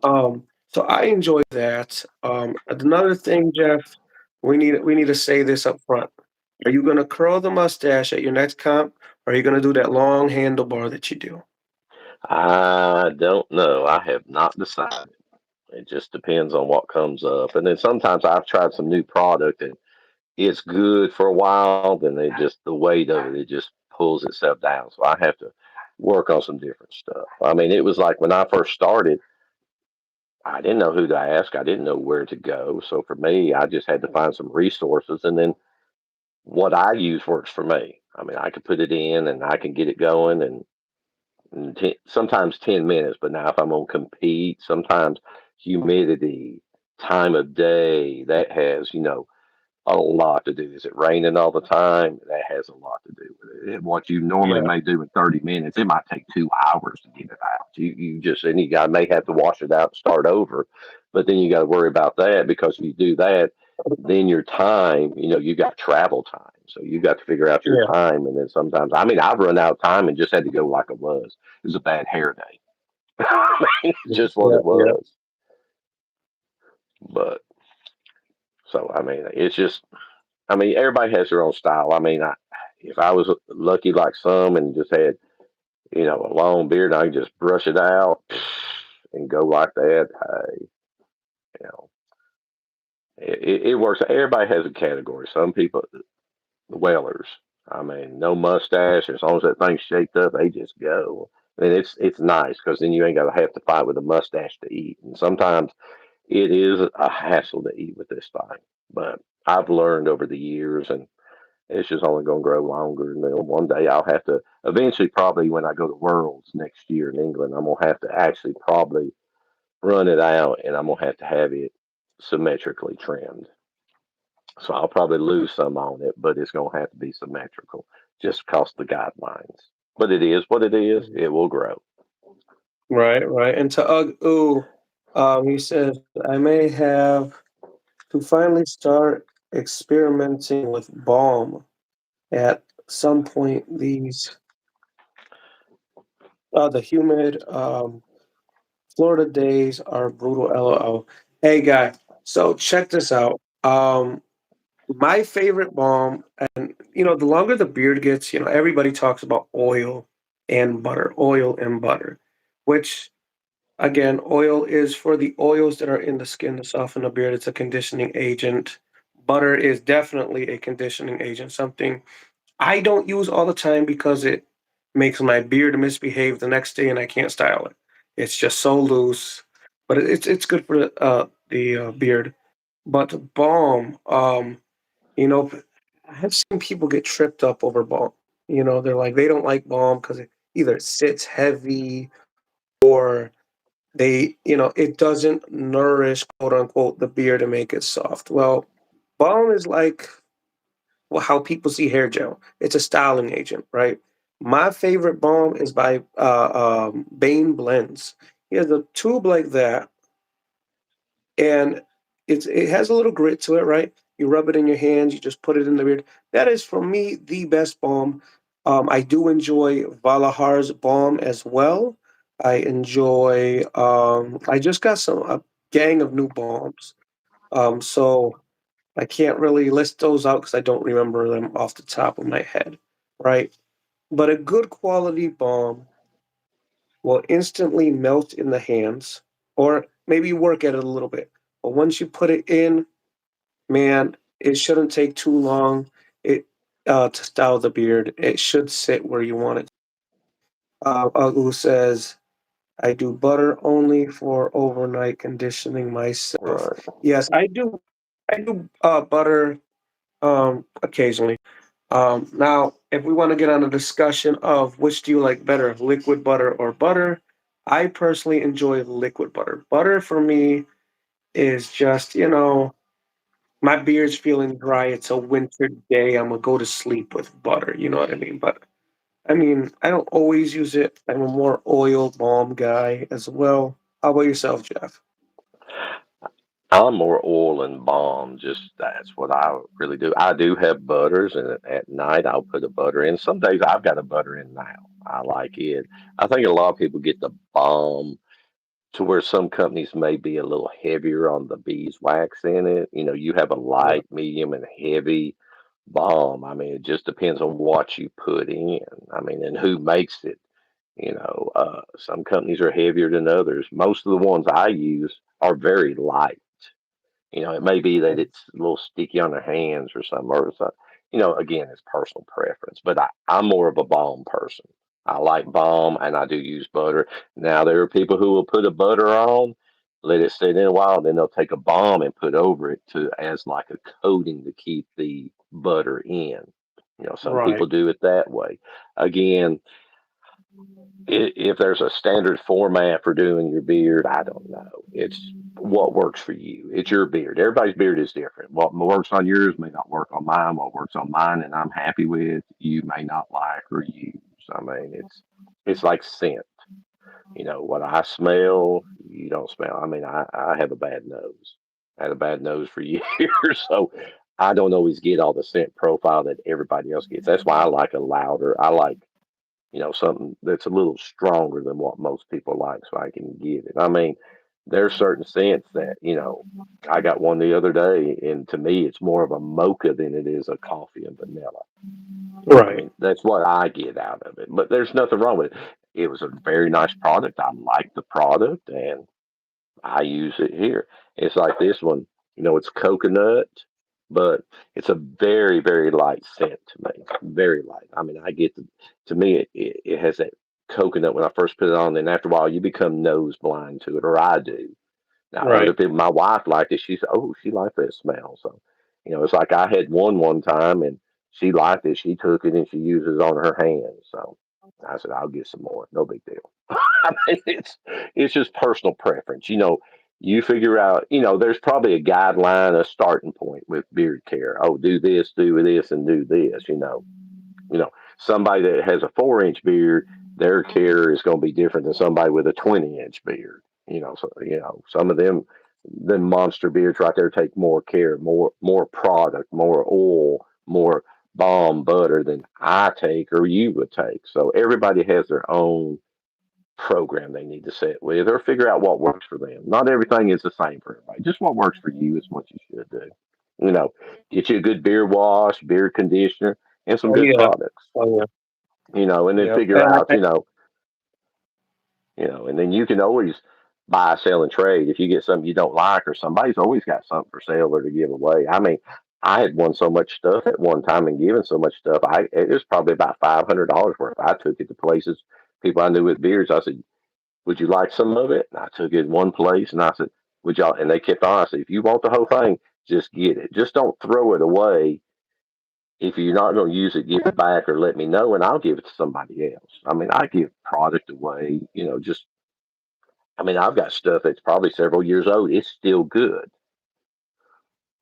so I enjoy that. Another thing, Jeff, we need to say this up front. Are you gonna curl the mustache at your next comp, or are you gonna do that long handlebar that you do? I don't know. I have not decided. It just depends on what comes up. And then sometimes I've tried some new product and it's good for a while, then the weight of it just pulls itself down. So I have to work on some different stuff. I mean, it was like when I first started, I didn't know who to ask. I didn't know where to go. So for me, I just had to find some resources and then what I use works for me. I mean, I can put it in and I can get it going and sometimes 10 minutes. But now if I'm going to compete, sometimes humidity, time of day, that has, a lot to do. Is it raining all the time? That has a lot to do with it. And what you normally Yeah, may do in 30 minutes, it might take 2 hours to get it out. And you got may have to wash it out and start over, but then you got to worry about that because if you do that, then your time, you got travel time. So you got to figure out your yeah, time. And then sometimes, I mean, I've run out of time and just had to go like it was. It was a bad hair day. It's just what yeah, it yeah, was. But so, I mean, I mean, everybody has their own style. I mean, if I was lucky like some and just had, a long beard, I could just brush it out and go like that. Hey, you know, it works. Everybody has a category. Some people, the whalers. I mean, no mustache. As long as that thing's shaped up, they just go. And it's nice because then you ain't got to have to fight with a mustache to eat. And sometimes it is a hassle to eat with this thing. But I've learned over the years, and It's just only going to grow longer. And then one day I'll have to, eventually, probably when I go to Worlds next year in England, I'm going to have to actually probably run it out and I'm going to have it symmetrically trimmed. So I'll probably lose some on it, but it's going to have to be symmetrical just because the guidelines. But it is what it is. Mhm. It will grow. Right, right. And to Ooh, he says, I may have to finally start experimenting with balm at some point. The humid Florida days are brutal. LOL. Hey, guy. So check this out. My favorite balm, and the longer the beard gets, everybody talks about oil and butter, which again, oil is for the oils that are in the skin to soften the beard. It's a conditioning agent. Butter is definitely a conditioning agent, something I don't use all the time because it makes my beard misbehave the next day and I can't style it. It's just so loose, but it's good for the beard. But balm, you know, I have seen people get tripped up over balm. They're like they don't like balm because it either sits heavy or it doesn't nourish, quote unquote, the beard to make it soft. Well, balm is like how people see hair gel. It's a styling agent, right? My favorite balm is by Bane Blends. He has a tube like that, and it has a little grit to it, right? You rub it in your hands, you just put it in the beard. That is for me the best balm. I do enjoy Valahar's balm as well. I enjoy. I just got a gang of new balms, so I can't really list those out because I don't remember them off the top of my head, right? But a good quality balm will instantly melt in the hands, or maybe work at it a little bit. But once you put it in, man, it shouldn't take too long. It to style the beard. It should sit where you want it. Ugu says, "I do butter only for overnight conditioning myself." Right. Yes, I do. I do butter occasionally. Now, if we want to get on a discussion of which do you like better, liquid butter or butter, I personally enjoy liquid butter. Butter for me is just, my beard's feeling dry. It's a winter day. I'm gonna go to sleep with butter. You know what I mean? But I mean, I don't always use it. I'm a more oil balm guy as well. How about yourself, Jeff? I'm more oil and balm. Just that's what I really do. I do have butters, and at night I'll put a butter in. Some days I've got a butter in now. I like it. I think a lot of people get the balm to where some companies may be a little heavier on the beeswax in it. You have a Yeah. light, medium, and heavy balm. I mean, it just depends on what you put in. I mean, and who makes it. Some companies are heavier than others. Most of the ones I use are very light. It may be that it's a little sticky on their hands or something, or something. Again, it's personal preference, but I'm more of a balm person. I like balm and I do use butter. Now, there are people who will put a butter on, let it sit in a while, then they'll take a balm and put over it to as like a coating to keep the butter in. Some Right. people do it that way. Again, if there's a standard format for doing your beard, I don't know. It's what works for you. It's your beard. Everybody's beard is different. What works on yours may not work on mine. What works on mine and I'm happy with, you may not like or use. I mean, it's like scent. What I smell, you don't smell. I mean, I have a bad nose. I had a bad nose for years, so I don't always get all the scent profile that everybody else gets. That's why I like a louder. I like something that's a little stronger than what most people like so I can get it. I mean, there's certain scents that, I got one the other day and to me it's more of a mocha than it is a coffee and vanilla. I Right. mean, that's what I get out of it. But there's nothing wrong with it. It was a very nice product. I like the product and I use it here. It's like this one, it's coconut, but it's a very, very light scent to me. Very light. I mean, to me, it has that coconut when I first put it on, then after a while, you become nose blind to it, or I do. Now, other Right. people, my wife liked it. She said, "Oh, she liked that smell." So, it's like I had one time, and she liked it. She took it and she uses it on her hands. So I said, I'll get some more. No big deal. I mean, it's just personal preference. You figure out. There's probably a guideline, a starting point with beard care. Oh, do this, and do this. Somebody that has a 4-inch beard, their care is going to be different than somebody with a 20-inch beard. Some of them monster beards right there take more care, more product, more oil, more balm butter than I take or you would take. So everybody has their own program they need to set with or figure out what works for them. Not everything is the same for everybody. Just what works for you is what you should do. You know, get you a good beard wash, beard conditioner, and some Oh good yeah. products. Oh yeah. And then Yeah. figure out, and then you can always buy, sell, and trade if you get something you don't like, or somebody's always got something for sale or to give away. I mean, I had won so much stuff at one time and given so much stuff. It was probably about $500 worth. I took it to places, people I knew with beards. I said, "Would you like some of it?" And I took it in one place, and I said, "Would y'all?" And they kept on. I said, "If you want the whole thing, just get it. Just don't throw it away. If you're not going to use it, give it back or let me know, and I'll give it to somebody else." I mean, I give product away. Just I mean, I've got stuff that's probably several years old. It's still good.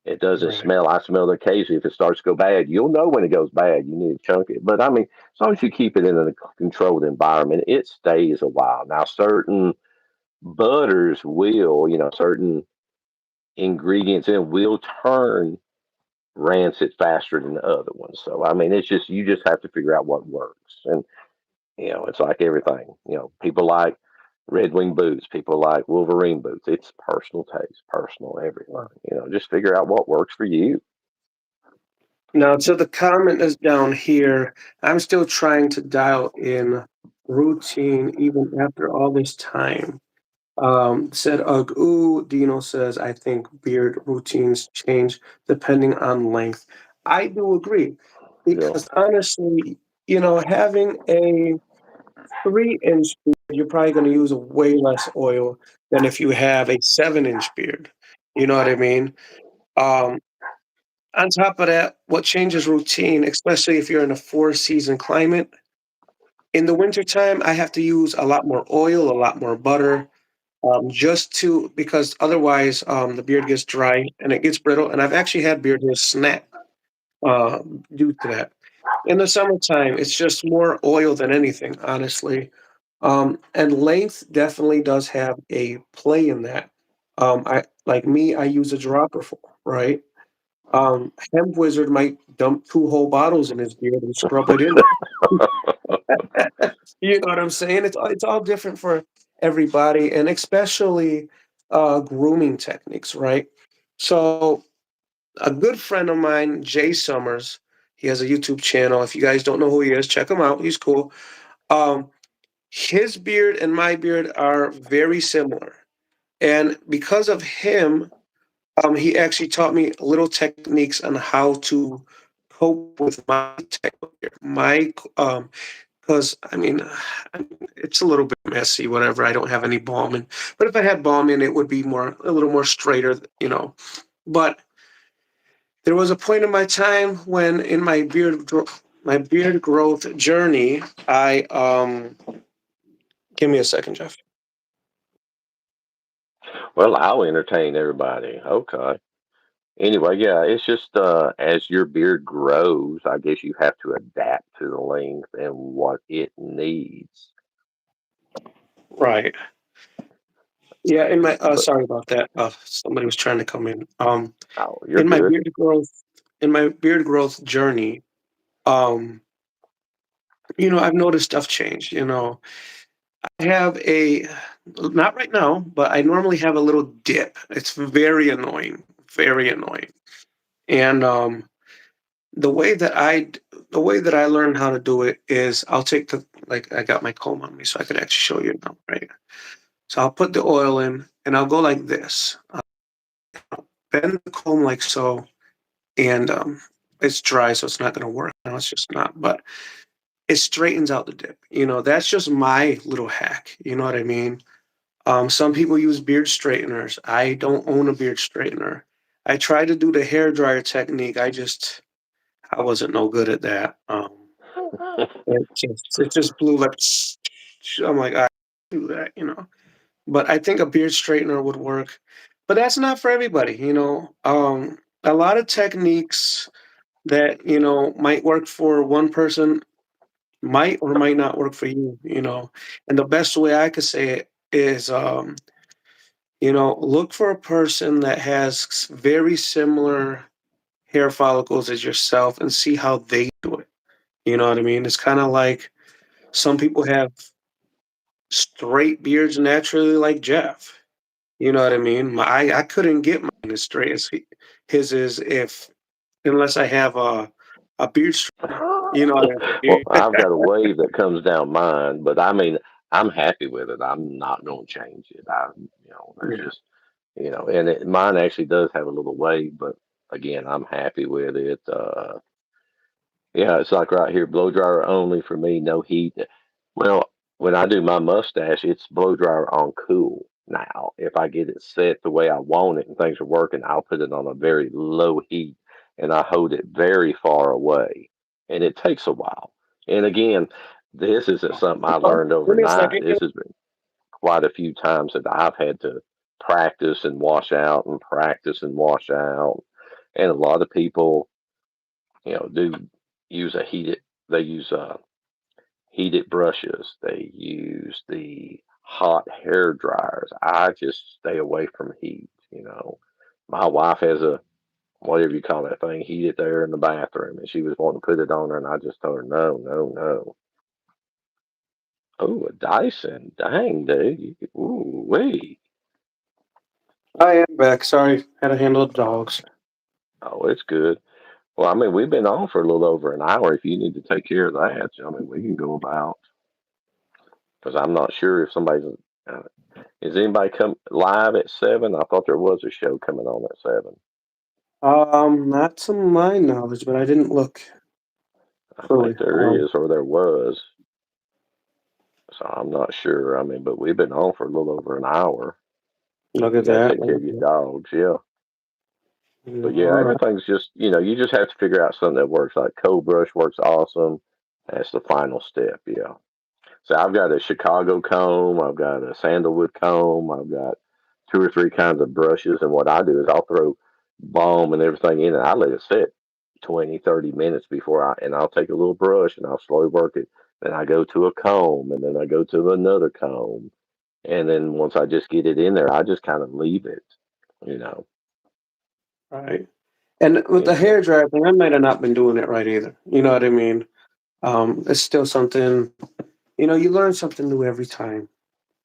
It doesn't Right. smell. I smell it occasionally. If it starts to go bad, you'll know when it goes bad. You need to chunk it. But I mean, as long as you keep it in a controlled environment, it stays a while. Now, certain butters will, certain ingredients in will turn rancid faster than the other ones. So, I mean, it's just, you just have to figure out what works. And it's like everything. People like Red Wing boots. People like Wolverine boots. It's personal taste, personal everything. Wow. Just figure out what works for you. Now, so the comment is down here. I'm still trying to dial in routine even after all this time. Said Ugh Ooh. Dino says, I think beard routines change depending on length. I do agree Yeah. because honestly, having a 3-inch beard, you're probably going to use way less oil than if you have a 7-inch beard. You know what I mean? Um, on top of that, what changes routine, especially if you're in a 4-season climate, in the wintertime, I have to use a lot more oil, a lot more butter, just to because otherwise the beard gets dry and it gets brittle. And I've actually had beard hairs snap uh, due to that. In the summertime, it's just more oil than anything, honestly. And length definitely does have a play in that. I like me, I use a dropper for right. Hemp Wizard might dump 2 whole bottles in his beard and scrub it in. You know what I'm saying? It's all different for everybody, and especially grooming techniques, right? So a good friend of mine, Jay Summers, he has a YouTube channel. If you guys don't know who he is, check him out. He's cool. Um, his beard and my beard are very similar, and because of him, he actually taught me little techniques on how to cope with my type of beard. Because it's a little bit messy, whatever. I don't have any balm in, but if I had balm in, it would be a little more straighter. But there was a point in my time when, in my beard growth journey, give me a second, Jeff. Well, I'll entertain everybody. Okay. Anyway, yeah, it's just as your beard grows, I guess you have to adapt to the length and what it needs. Right. Yeah. In my But sorry about that. Somebody was trying to come in. oh, you're In my good. beard growth, in my beard growth journey, um, I've noticed stuff change. I have not right now, but I normally have a little dip. It's very annoying, very annoying. And the way that I learned how to do it is I'll take like I got my comb on me, so I could actually show you now, right? So I'll put the oil in, and I'll go like this. I'll bend the comb like so, and it's dry, so it's not going to work. Now it's just not, but it straightens out the dip. That's just my little hack. You know what I mean? Some people use beard straighteners. I don't own a beard straightener. I try to do the hair dryer technique. I wasn't no good at that. It just blew like. I'm like, I do that, you know. But I think a beard straightener would work. But that's not for everybody, you know. A lot of techniques that might work for one person might or might not work for you, you know. And the best way I could say it is, look for a person that has very similar hair follicles as yourself and see how they do it. You know what I mean? It's kind of like some people have straight beards naturally, like Jeff. You know what I mean? I couldn't get mine as straight as his is if unless I have a beard straightener. You know what I Well, mean? I've got a wave that comes down mine, but I mean, I'm happy with it. I'm not going to change it. There's Yeah. just, and mine actually does have a little wave, but again, I'm happy with it. Yeah, it's like right here, blow dryer only for me, no heat. Well, when I do my mustache, it's blow dryer on cool. Now, if I get it set the way I want it and things are working, I'll put it on a very low heat and I hold it very far away. And it takes a while. And again, this isn't something I Oh, learned give me a overnight. second. This has been quite a few times that I've had to practice and wash out and practice and wash out. And a lot of people, do use a heated, they use heated brushes. They use the hot hair dryers. I just stay away from heat. My wife has a, whatever you call that thing, heated there in the bathroom, and she was wanting to put it on her, and I just told her, no, no, no. Oh, a Dyson. Dang, dude. Ooh, wee. I am back. Sorry, had to handle the dogs. Oh, it's good. Well, I mean, we've been on for a little over an hour. If you need to take care of that, I mean, we can go about, because I'm not sure if somebody's. Uh, is anybody come live at 7? I thought there was a show coming on at 7. Not to my knowledge, but I didn't look I fully. think there is, or there was. So I'm not sure. I mean, but we've been on for a little over an hour. Look You at got to that. take care of your dogs, yeah. But yeah, All right. everything's just, you just have to figure out something that works. Like cold brush works awesome. That's the final step, yeah. So I've got a Chicago comb, I've got a sandalwood comb, I've got two or three kinds of brushes. And what I do is I'll throw balm and everything in, and I let it sit 20, 30 minutes and I'll take a little brush and I'll slowly work it. Then I go to a comb, and then I go to another comb. And then once I just get it in there, I just kind of leave it, you know, Right. And with you the hair know. dryer thing, I might have not been doing it right either. You know what I mean? It's still something, you learn something new every time,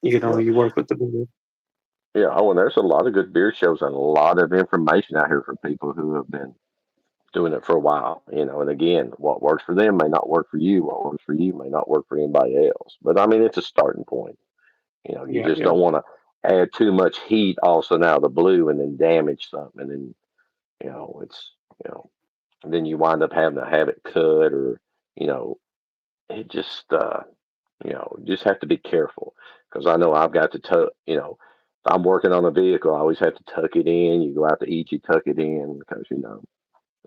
Well, you work with the beard. yeah, oh, and there's a lot of good beer shows and a lot of information out here for people who have been doing it for a while. And again, what works for them may not work for you. What works for you may not work for anybody else. But I mean, it's a starting point. You Yeah, just yeah. don't want to add too much heat all of a sudden out of the blue and then damage something. And then, it's, you know, and then you wind up having to have it cut or, you know, it just have to be careful because I know I've got to if I'm working on a vehicle, I always have to tuck it in. You go out to eat, you tuck it in because,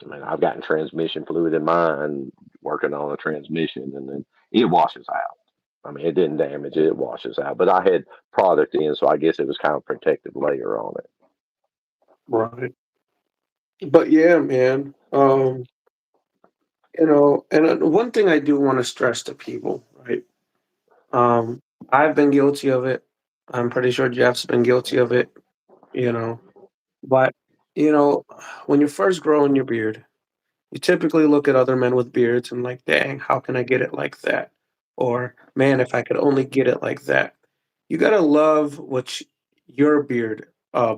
I mean, I've gotten transmission fluid in mine working on a transmission, and then it washes out. I mean, it didn't damage it; it washes out. But I had product in, so I guess it was kind of a protective layer on it. Right. But yeah, man. And one thing I do want to stress to people, right? Um, I've been guilty of it. I'm pretty sure Jeff's been guilty of it, you know. But, you know, when you're first growing your beard, you typically look at other men with beards and like, dang, how can I get it like that? Or, man, if I could only get it like that. You gotta love what your beard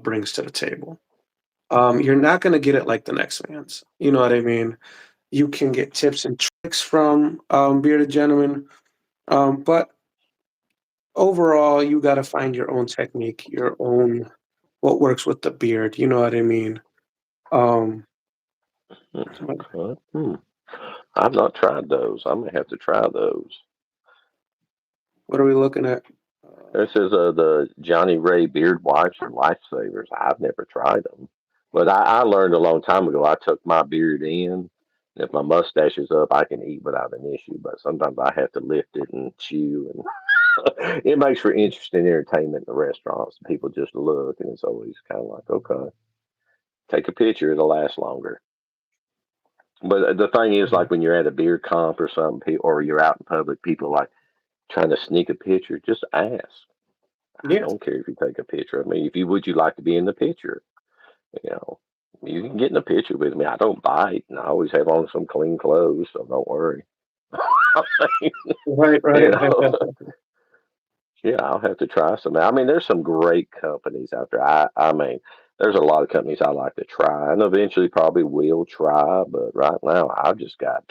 brings to the table. You're not gonna get it like the next man's. You know what I mean? You can get tips and tricks from bearded gentlemen, but overall, you gotta find your own technique, your own what works with the beard. You know what I mean? Um, Okay. I've not tried those. I may have to try those. what are we looking at? This is the Johnny Ray beard wipes or lifesavers. I've never tried them, but I learned a long time ago. I took my beard in, If my mustache is up, I can eat without an issue, but sometimes I have to lift it and chew, and it makes for interesting entertainment in the restaurants. People just look, and it's always kind of like, okay, take a picture; it'll last longer. But the thing is, Mhm. like when you're at a beer comp or something, or you're out in public, people like trying to sneak a picture. Just ask. I Yeah, don't care if you take a picture of me. If you would, you like to be in the picture? You know, you can get in a picture with me. I don't bite, and I always have on some clean clothes, so don't worry. right, you right. know, yeah, I'll have to try some. I mean, there's some great companies out there. I mean, there's a lot of companies I like to try, and eventually probably will try. But right now, I've just got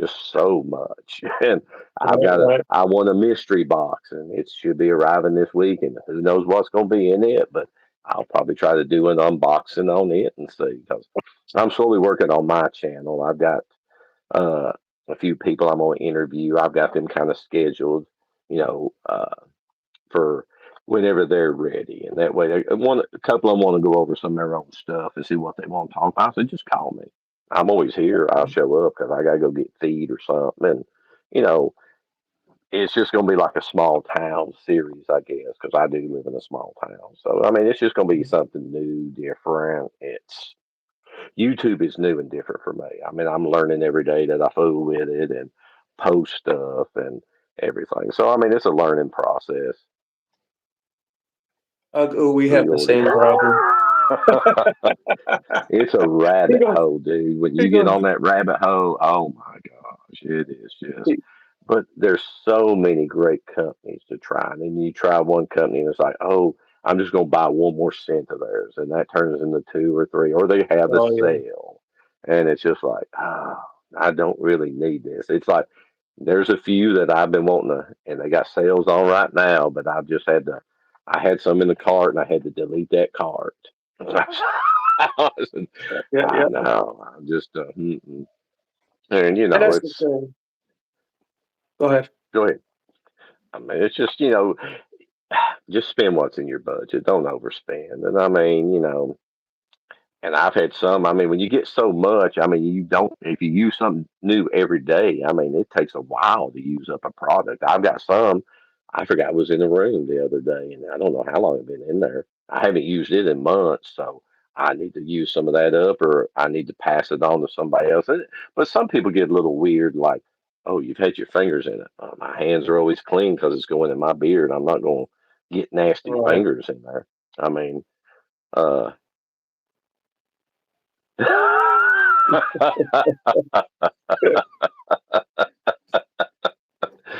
just so much, and Right, right. I want a mystery box, and it should be arriving this week, and who knows what's going to be in it. But I'll probably try to do an unboxing on it and see, because I'm slowly working on my channel. I've got uh, a few people I'm going to interview. I've got them kind of scheduled, you know, for whenever they're ready. And that way, a couple of them want to go over some of their own stuff and see what they want to talk about. So just call me. I'm always here. I'll show up because I got to go get feed or something. And, you know, it's just going to be like a small town series, I guess, because I do live in a small town. So, I mean, it's just going to be something new, different. It's YouTube is new and different for me. I mean, I'm learning every day that I fool with it and post stuff and everything. So, I mean, it's a learning process We for have the yours. same problem. It's a He rabbit goes, hole, dude. When he you get goes, on that rabbit hole, oh my gosh, it is just. he- But there's so many great companies to try, and then you try one company, and it's like, oh, I'm just gonna buy one more cent of theirs, and that turns into two or three, or they have a oh yeah. sale, and it's just like, ah, I don't really need this. It's like there's a few that I've been wanting to, and they got sales on right now, but I've just had to. I had some in the cart, and I had to delete that cart. Yeah, I yeah. know. I'm just, mm-mm. And And that's the it's thing. Go ahead. go ahead. I mean, it's just just spend what's in your budget. Don't overspend. And I mean, and I've had some. I mean, when you get so much, I mean, you don't. If you use something new every day, I mean, it takes a while to use up a product. I've got some. I forgot was in the room the other day, and I don't know how long it's been in there. I haven't used it in months, so I need to use some of that up, or I need to pass it on to somebody else. But some people get a little weird, like, "Oh, you've had your fingers in it." My hands are always clean because it's going in my beard. I'm not going to get nasty Right. fingers in there. I mean, uh,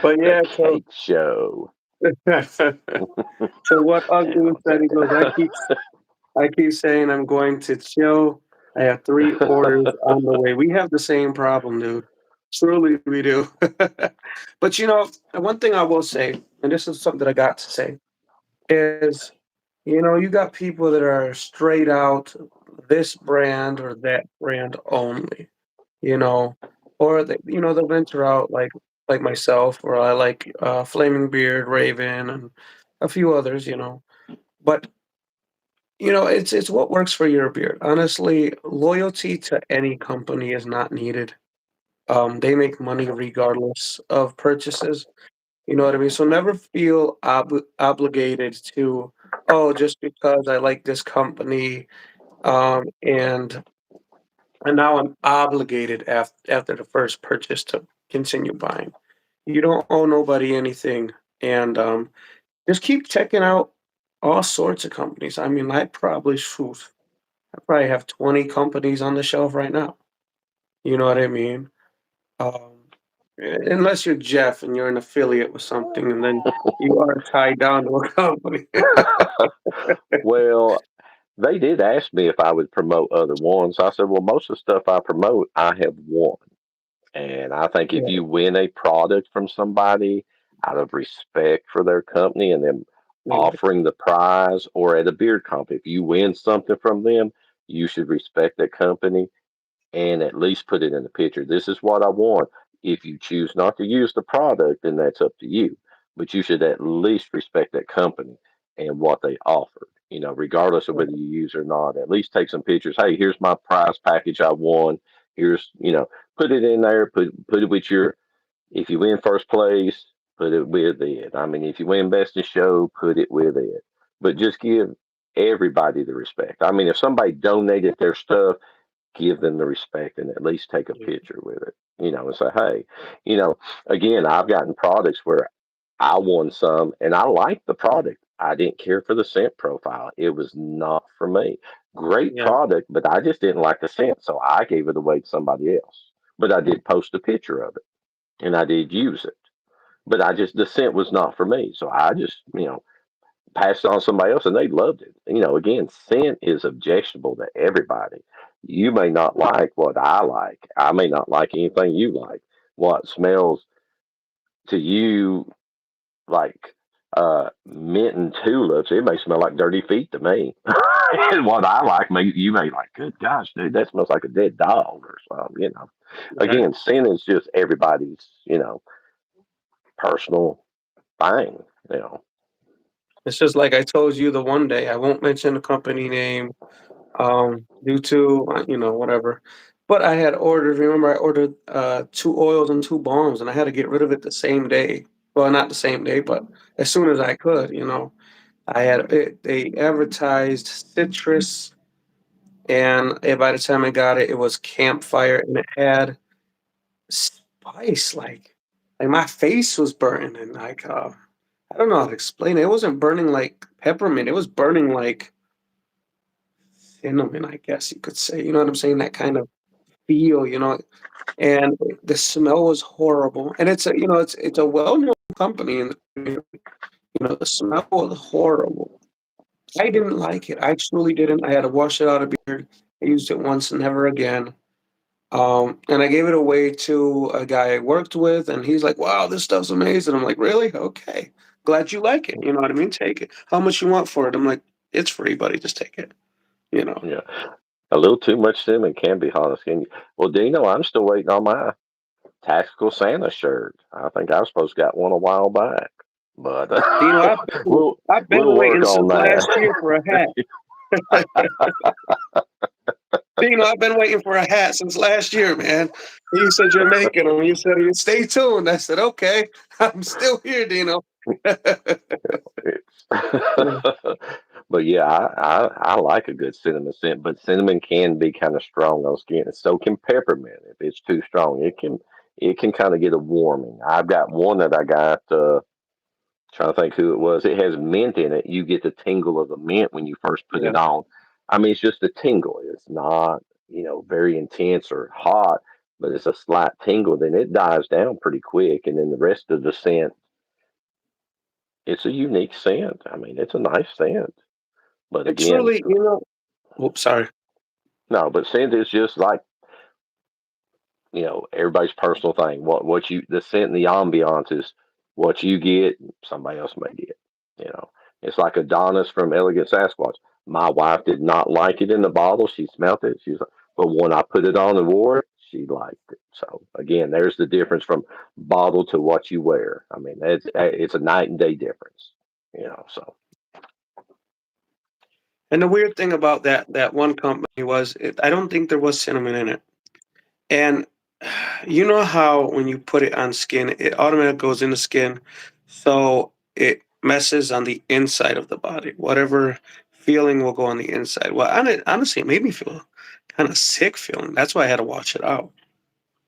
But the yeah, so cake show. so what Yeah, Ugly I'll said, take he goes, that. I keep saying I'm going to chill. I have three orders on the way. We have the same problem, dude. Truly, we do. But one thing I will say, and this is something that I got to say, is you got people that are straight out this brand or that brand only, you know, or they'll venture out like myself, or I like Flaming Beard, Raven, and a few others, But it's what works for your beard. Honestly, loyalty to any company is not needed. They make money regardless of purchases. You know what I mean? So never feel obligated to, oh, just because I like this company, and now I'm obligated after the first purchase to continue buying. You don't owe nobody anything, and just keep checking out all sorts of companies. I mean, I probably have 20 companies on the shelf right now. You know what I mean? Um, unless you're Jeff and you're an affiliate with something, and then you are tied down to a company. Well, they did ask me if I would promote other ones. I said, well, most of the stuff I promote, I have won. And I think if Yeah, you win a product from somebody out of respect for their company and them yeah, offering the prize, or at a beer comp, if you win something from them, you should respect that company and at least put it in the picture. This is what I want. If you choose not to use the product, then that's up to you. But you should at least respect that company and what they offered. Regardless of yeah, whether you use or not, at least take some pictures. Hey, here's my prize package I won. Here's, put it in there, put it with your, if you win first place, put it with it. I mean, if you win best in show, put it with it. But just give everybody the respect. I mean, if somebody donated their stuff, give them the respect and at least take a picture with it, and say, hey, you know, again, I've gotten products where I won some and I liked the product. I didn't care for the scent profile. It was not for me. Great Yeah. product, but I just didn't like the scent. So I gave it away to somebody else. But I did post a picture of it and I did use it. But the scent was not for me. So I just, passed it on to somebody else and they loved it. Again, scent is objectionable to everybody. You may not like what I like. I may not like anything you like. What smells to you like mint and tulips, it may smell like dirty feet to me. And what I like, you may like, good gosh, dude, that smells like a dead dog or something. Right. Again, scent is just everybody's, personal thing. You know, It's just like I told you the one day. I won't mention the company name, due to whatever. But I had ordered. Remember, I ordered two oils and two balms, and I had to get rid of it the same day. Well, not the same day, but as soon as I could. I had it. They advertised citrus, and by the time I got it, it was campfire, and it had spice. Like my face was burning, and I don't know how to explain it. It wasn't burning like peppermint. It was burning like cinnamon, I guess you could say. You know what I'm saying? That kind of feel. And the smell was horrible. And it's a well-known company in the community. The smell was horrible. I didn't like it. I truly didn't. I had to wash it out of beard. I used it once and never again. And I gave it away to a guy I worked with, and he's like, "Wow, this stuff's amazing." I'm like, "Really? Okay. Glad you like it. You know what I mean? Take it. How much you want for it?" I'm like, "It's free, buddy. Just take it." You know. yeah. A little too much cinnamon can be hot on the skin. Well, Dino, I'm still waiting on my tactical Santa shirt. I think I was supposed to got one a while back, but You know, we'll I've been we'll work waiting on since that. last year for a hat. I've been waiting for a hat since last year, man. You said you're making them. You said you stay tuned. I said, okay, I'm still here, Dino. But yeah, I like a good cinnamon scent, but cinnamon can be kind of strong on skin, and so can peppermint. If it's too strong, it can kind of get a warming. I've got one that I got. Trying to think who it was. It has mint in it. You get the tingle of the mint when you first put Yeah. it on. I mean, it's just a tingle. It's not, very intense or hot, but it's a slight tingle. Then it dies down pretty quick. And then the rest of the scent, it's a unique scent. I mean, it's a nice scent. But It's again, really, oops, sorry. no, but scent is just like, everybody's personal thing. The scent and the ambiance is what you get, somebody else may get. You know, it's like Adonis from Elegant Sasquatch. My wife did not like it in the bottle. She smelt it. She's like, but when I put it on and wore it, she liked it. So again, there's the difference from bottle to what you wear. I mean, it's a night and day difference. So And the weird thing about that one company was I don't think there was cinnamon in it. And you know how when you put it on skin, it automatically goes in the skin, so it messes on the inside of the body. Whatever feeling will go on the inside. Well, honestly, it made me feel kind of sick feeling. That's why I had to wash it out.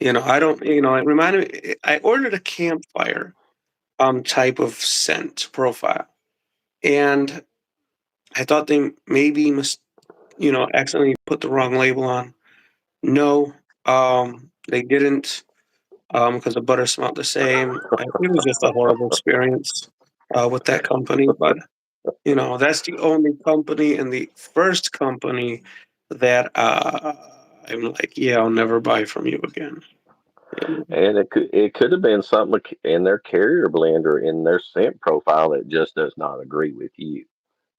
I don't. It reminded me. I ordered a campfire type of scent profile, and I thought they maybe must accidentally put the wrong label on. No, they didn't. Because the butter smelled the same. It was just a horrible experience with that company. But that's the only company and the first company that I'm like, yeah, I'll never buy from you again. You know? and it could have been something in their carrier blend or in their scent profile that just does not agree with you.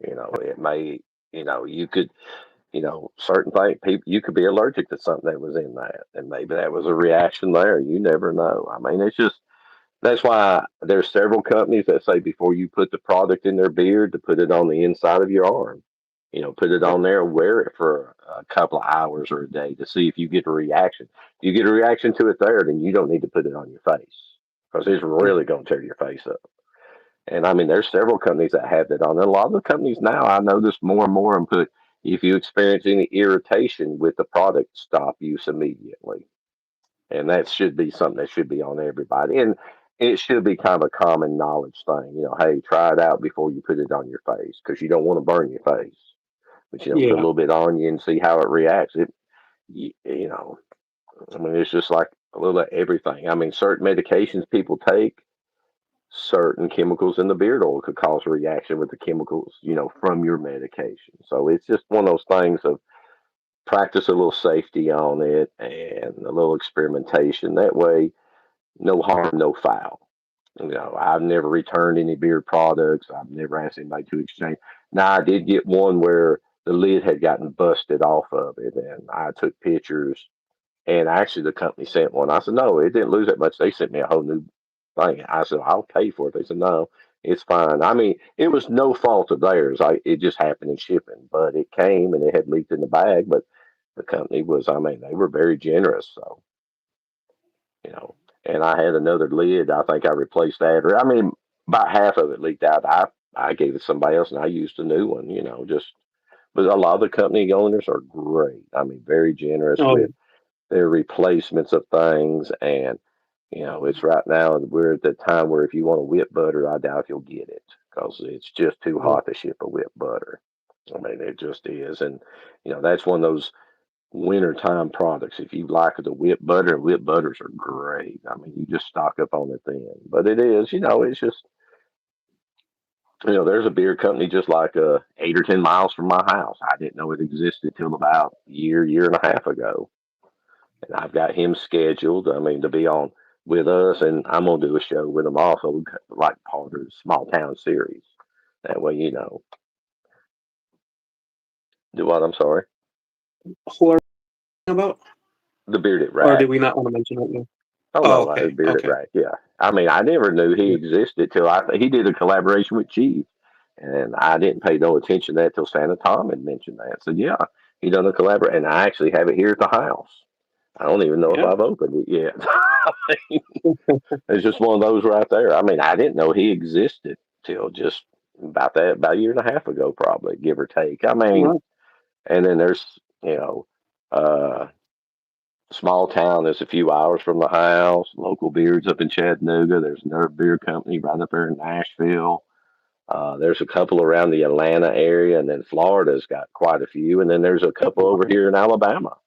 It may, you could, certain things, people, you could be allergic to something that was in that, and maybe that was a reaction there. You never know. I mean, it's just that's why there's several companies that say before you put the product in their beard to put it on the inside of your arm. Put it Yep. on there, wear it for a couple of hours or a day to see if you get a reaction. If you get a reaction to it there, then you don't need to put it on your face because it's Mm. really going to tear your face up. And I mean, there's several companies that have that on. And a lot of the companies now, I notice more and more and put, if you experience any irritation with the product, stop use immediately. And that should be something that should be on everybody. And it should be kind of a common knowledge thing. Hey, try it out before you put it on your face because you don't want to burn your face. But, put a Yeah. little bit on you and see how it reacts. I mean, it's just like a little of everything. I mean, certain medications people take, certain chemicals in the beard oil could cause a reaction with the chemicals, from your medication. So it's just one of those things of practice a little safety on it and a little experimentation. That way, no harm, no foul. I've never returned any beard products. I've never asked anybody to exchange. Now, I did get one where the lid had gotten busted off of it, and I took pictures. And actually, the company sent one. I said, no, it didn't lose that much. They sent me a whole new thing. I said, I'll pay for it. They said, no, it's fine. I mean, it was no fault of theirs. It just happened in shipping, but it came and it had leaked in the bag. But the company was, I mean, they were very generous. So, you know, and I had another lid. I think I replaced that. Or, I mean, about half of it leaked out. I gave it to somebody else and I used a new one, just, but a lot of the company owners are great. I mean, very generous Oh, yeah. with their replacements of things. And, it's right now, we're at the time where if you want a whip butter, I doubt you'll get it because it's just too Oh, hot to ship a whip butter. I mean, it just is. And, that's one of those wintertime products. If you like the whip butters are great. I mean, you just stock up on it then. But it is, it's just, there's a beer company just like 8 or 10 miles from my house. I didn't know it existed till about a year and a half ago. And I've got him scheduled. I mean, to be on with us, and I'm gonna do a show with him also, like part of the small town series. That way, do what? I'm sorry, who are we about? the bearded Or did rack. we not want to mention it yet? Oh Oh, no, the okay. bearded Okay. rack. Yeah, I mean, I never knew he Yeah. existed till he did a collaboration with Chief, and I didn't pay no attention to that till Santa Tom had mentioned that. So yeah, he done a collaboration, and I actually have it here at the house. I don't even know if Yeah. I've opened it yet. It's just one of those right there. I mean, I didn't know he existed till just about a year and a half ago, probably, give or take. I mean, Well, and then there's, uh, small town that's a few hours from the house, local beards up in Chattanooga. There's another beer company right up there in Nashville. There's a couple around the Atlanta area, and then Florida's got quite a few. And then there's a couple over here in Alabama,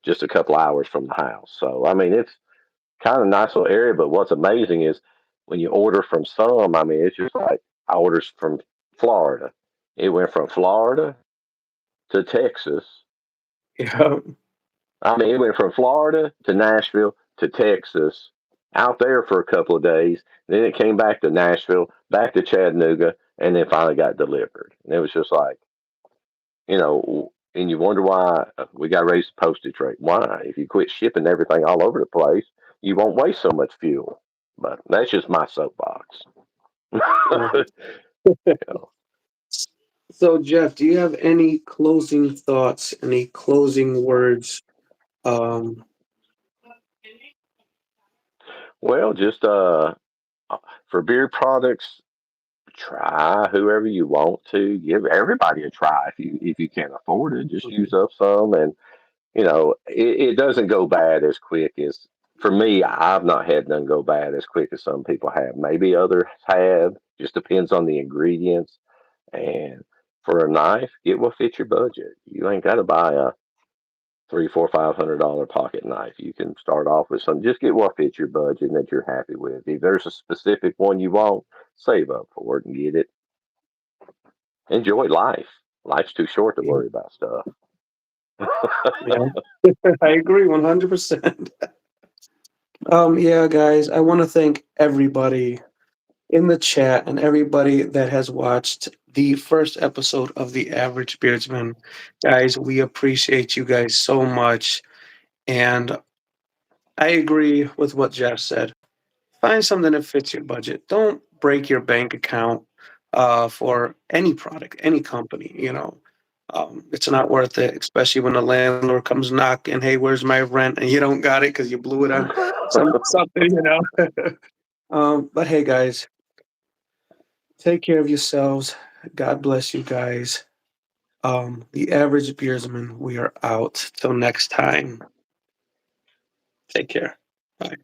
just a couple hours from the house. So, I mean, it's kind of nice little area. But what's amazing is when you order from some, I mean, it's just like I ordered from Florida. It went from Florida to Texas. yeah. I mean, it went from Florida to Nashville to Texas, out there for a couple of days. Then it came back to Nashville, back to Chattanooga, and then finally got delivered. And it was just like, and you wonder why we got to raise the postage rate. Why? If you quit shipping everything all over the place, you won't waste so much fuel. But that's just my soapbox. Right. So, Jeff, do you have any closing thoughts, any closing words? Um, Well, just for beer products, try whoever you want to. Give everybody a try if you can't afford it. Just use up some, and it doesn't go bad as quick as for me. I've not had none go bad as quick as some people have. Maybe others have. Just depends on the ingredients. And for a knife, get what fits your budget. You ain't got to buy a three, four, $500 pocket knife. You can start off with some. Just get what fits your budget and that you're happy with. If there's a specific one you want, save up for it and get it. Enjoy life. Life's too short to yeah, worry about stuff. yeah, I agree 100%. Yeah, guys, I want to thank everybody in the chat and everybody that has watched the first episode of The Average Beardsman. Guys, we appreciate you guys so much. And I agree with what Jeff said. Find something that fits your budget. Don't break your bank account for any product, any company. It's not worth it, especially when the landlord comes knocking, "Hey, where's my rent?" and you don't got it because you blew it on something, you know. But hey, guys, take care of yourselves. God bless you guys. The average beersman, we are out. Till next time. Take care. Bye.